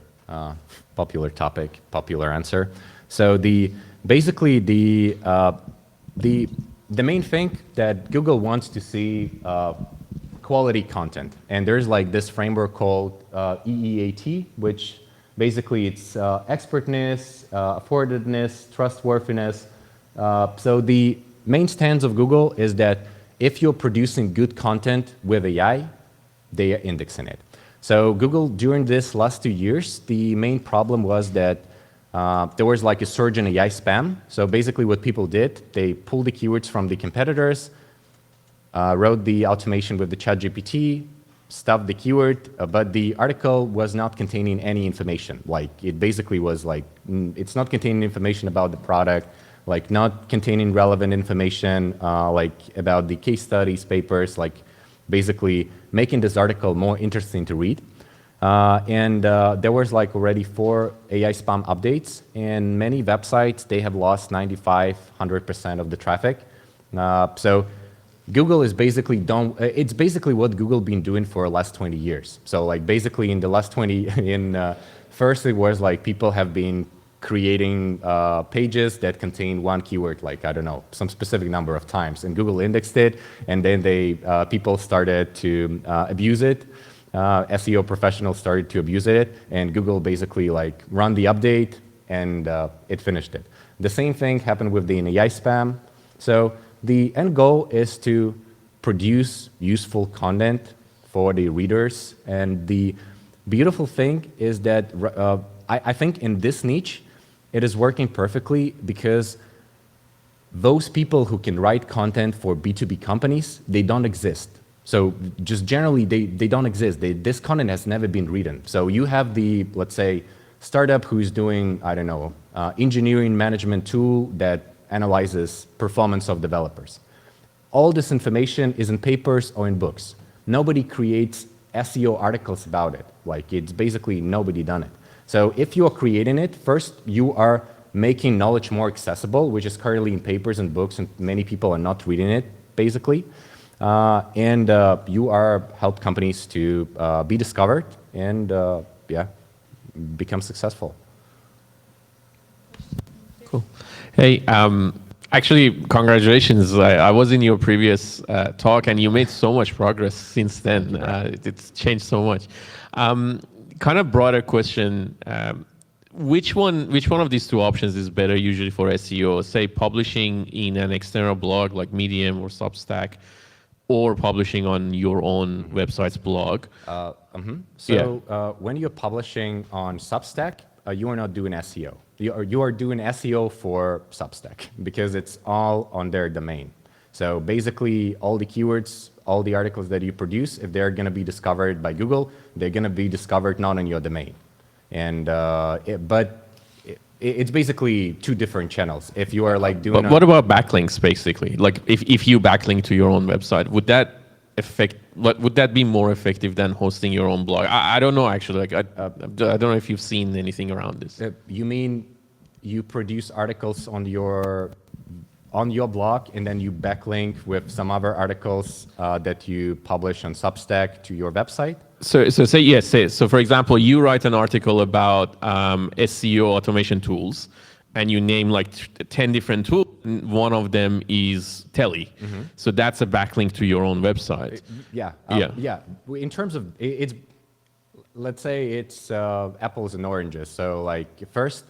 topic, popular answer. So basically the main thing that Google wants to see quality content, and there's this framework called EEAT, which basically it's expertness, affordedness, trustworthiness. So the main stance of Google is that if you're producing good content with AI, they are indexing it. So Google, during this last 2 years, the main problem was that there was a surge in AI spam. So basically what people did, they pulled the keywords from the competitors, wrote the automation with the ChatGPT, stuffed the keyword, but the article was not containing any information. It basically was it's not containing information about the product, not containing relevant information, about the case studies, papers, basically making this article more interesting to read. There was already 4 AI spam updates, and many websites, they have lost 95–100% of the traffic. So Google is basically it's basically what Google been doing for the last 20 years. So basically in the last 20, first it was people have been creating pages that contain 1 keyword, I don't know, some specific number of times, and Google indexed it, and then people started to abuse it. SEO professionals started to abuse it, and Google basically run the update, and it finished it. The same thing happened with the AI spam. So the end goal is to produce useful content for the readers, and the Beautiful thing is that I think in this niche, it is working perfectly because those people who can write content for B2B companies, they don't exist. So just generally, they don't exist. This content has never been written. So you have the, let's say, startup who's doing, I don't know, engineering management tool that analyzes performance of developers. All this information is in papers or in books. Nobody creates SEO articles about it. Like, it's basically nobody done it. So if you are creating it, first you are making knowledge more accessible, which is currently in papers and books, and many people are not reading it, basically. And you are help companies to be discovered and yeah, become successful. Cool. Hey, actually, congratulations. I was in your previous talk, and you made so much progress since then. It's changed so much. Kind of broader question. Which one of these two options is better usually for SEO? Say publishing in an external blog like Medium or Substack, or publishing on your own website's blog? So when you're publishing on Substack, you are not doing SEO. You are doing SEO for Substack because it's all on their domain. So basically, all the keywords, all the articles that you produce, if they're going to be discovered by Google, they're going to be discovered not on your domain. And it's basically two different channels. If you are like doing. But what about backlinks, basically? Like if you backlink to your own website, would that would that be more effective than hosting your own blog? I don't know, actually. Like I don't know if you've seen anything around this. You mean you produce articles on your blog and then you backlink with some other articles that you publish on Substack to your website? So say yes. So for example, you write an article about SEO automation tools, and you name like 10 different tools. And one of them is Tely. Mm-hmm. So that's a backlink to your own website. Yeah. In terms of it's, let's say it's apples and oranges. So like first,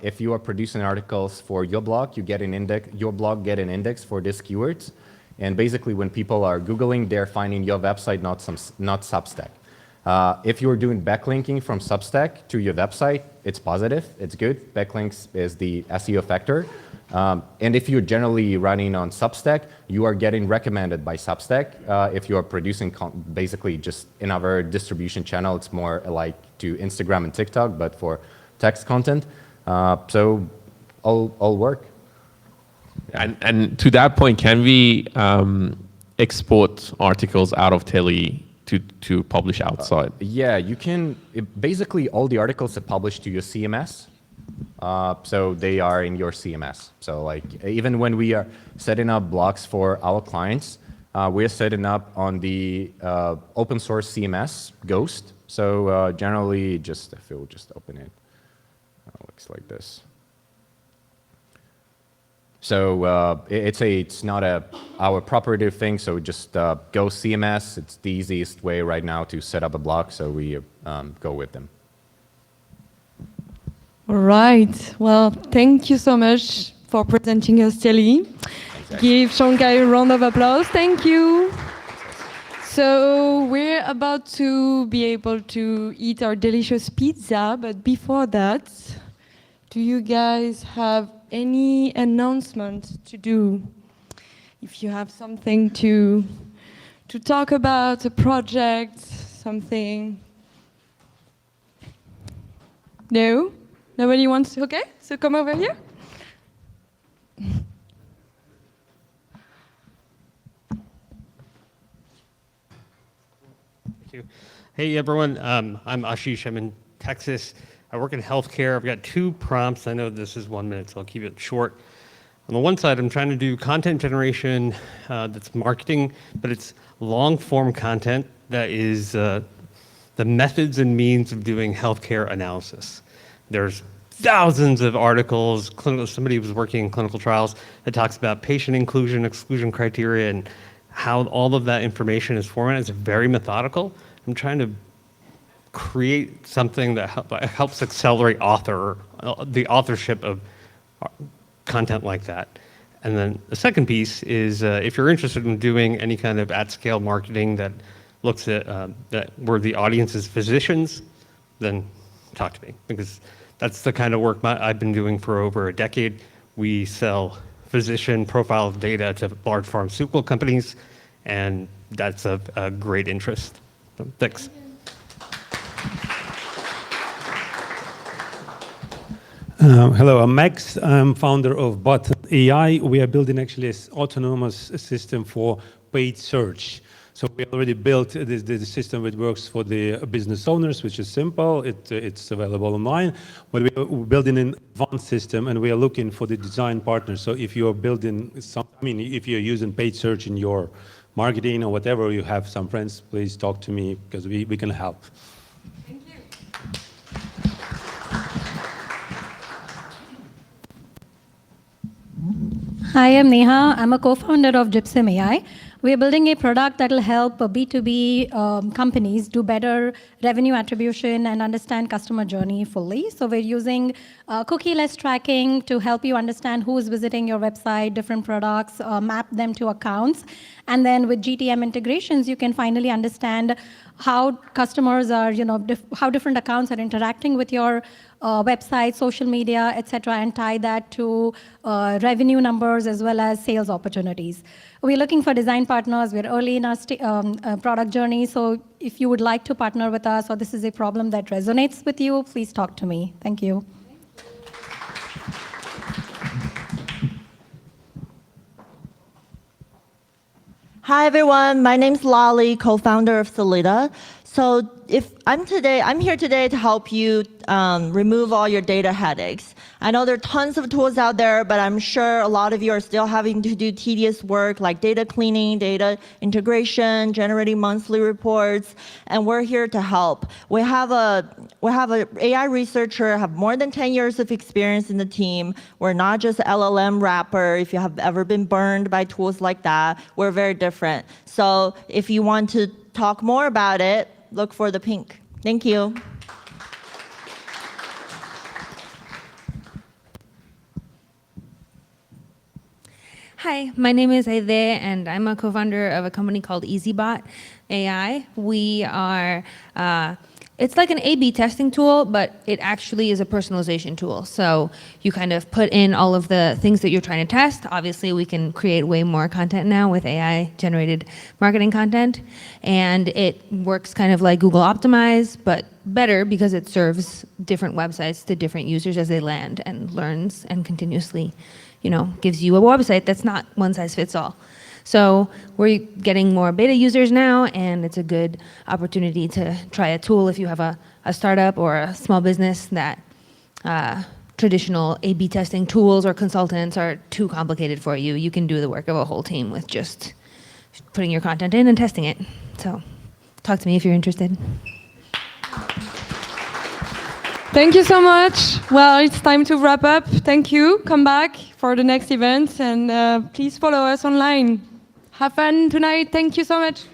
if you are producing articles for your blog, you get an index. Your blog get an index for these keywords, and basically when people are Googling, they're finding your website, not Substack. If you're doing backlinking from Substack to your website, it's positive, it's good. Backlinks is the SEO factor. And if you're generally running on Substack, you are getting recommended by Substack. If you are producing basically just another distribution channel, it's more like to Instagram and TikTok, but for text content. So all work. And to that point, can we export articles out of Tely to publish outside? Yeah, you can. Basically, all the articles are published to your CMS. So they are in your CMS. So like even when we are setting up blogs for our clients, we're setting up on the open source CMS, Ghost. So generally, if you'll just open it, looks like this. So it's not our proprietary thing. So just go CMS. It's the easiest way right now to set up a blog. So we go with them. All right. Well, thank you so much for presenting us, Tely. Give Chongkal a round of applause. Thank you. So we're about to be able to eat our delicious pizza, but before that, do you guys have any announcement to do? If you have something to talk about, a project, something. No? Nobody wants to? Okay, so come over here. Thank you. Hey everyone, I'm Ashish. I'm in Texas. I work in healthcare. I've got 2 prompts. I know this is 1 minute, so I'll keep it short. On the one side, I'm trying to do content generation that's marketing, but it's long form content that is the methods and means of doing healthcare analysis. There's thousands of articles. Somebody was working in clinical trials that talks about patient inclusion, exclusion criteria, and how all of that information is formatted. It's very methodical. I'm trying to create something that helps accelerate the authorship of content like that. And then the second piece is if you're interested in doing any kind of at-scale marketing that looks at where the audience is physicians, then talk to me, because that's the kind of work I've been doing for over a decade. We sell physician profile data to large pharmaceutical companies, and that's a great interest. So, thanks. Hello, I'm Max. I'm founder of Bot AI. We are building actually an autonomous system for paid search. So we already built the system which works for the business owners, which is simple. It's available online. But we're building an advanced system, and we are looking for the design partners. So if you are building if you're using paid search in your marketing or whatever, you have some friends, please talk to me, because we can help. Thank you. Hi, I'm Neha. I'm a co-founder of Gypsum AI. We're building a product that will help B2B companies do better revenue attribution and understand customer journey fully. So we're using cookie-less tracking to help you understand who is visiting your website, different products, map them to accounts. And then with GTM integrations, you can finally understand how customers are, how different accounts are interacting with your website, social media, etc., and tie that to revenue numbers as well as sales opportunities. We're looking for design partners. We're early in our product journey, so if you would like to partner with us or this is a problem that resonates with you, please talk to me. Thank you. Hi everyone, my name's Lolly, co-founder of Solida. So I'm here today to help you remove all your data headaches. I know there are tons of tools out there, but I'm sure a lot of you are still having to do tedious work like data cleaning, data integration, generating monthly reports, and we're here to help. We have a AI researcher, have more than 10 years of experience in the team. We're not just LLM wrapper. If you have ever been burned by tools like that, we're very different. So if you want to talk more about it, look for the pink. Thank you. Hi, my name is Aide, and I'm a co-founder of a company called EasyBot AI. We are, it's like an A/B testing tool, but it actually is a personalization tool. So you kind of put in all of the things that you're trying to test. Obviously, we can create way more content now with AI-generated marketing content, and it works kind of like Google Optimize, but better because it serves different websites to different users as they land and learns and continuously gives you a website that's not one size fits all. So we're getting more beta users now, and it's a good opportunity to try a tool if you have a startup or a small business that traditional A/B testing tools or consultants are too complicated for you. You can do the work of a whole team with just putting your content in and testing it. So talk to me if you're interested. Thank you so much. Well, it's time to wrap up. Thank you. Come back for the next event, and please follow us online. Have fun tonight. Thank you so much.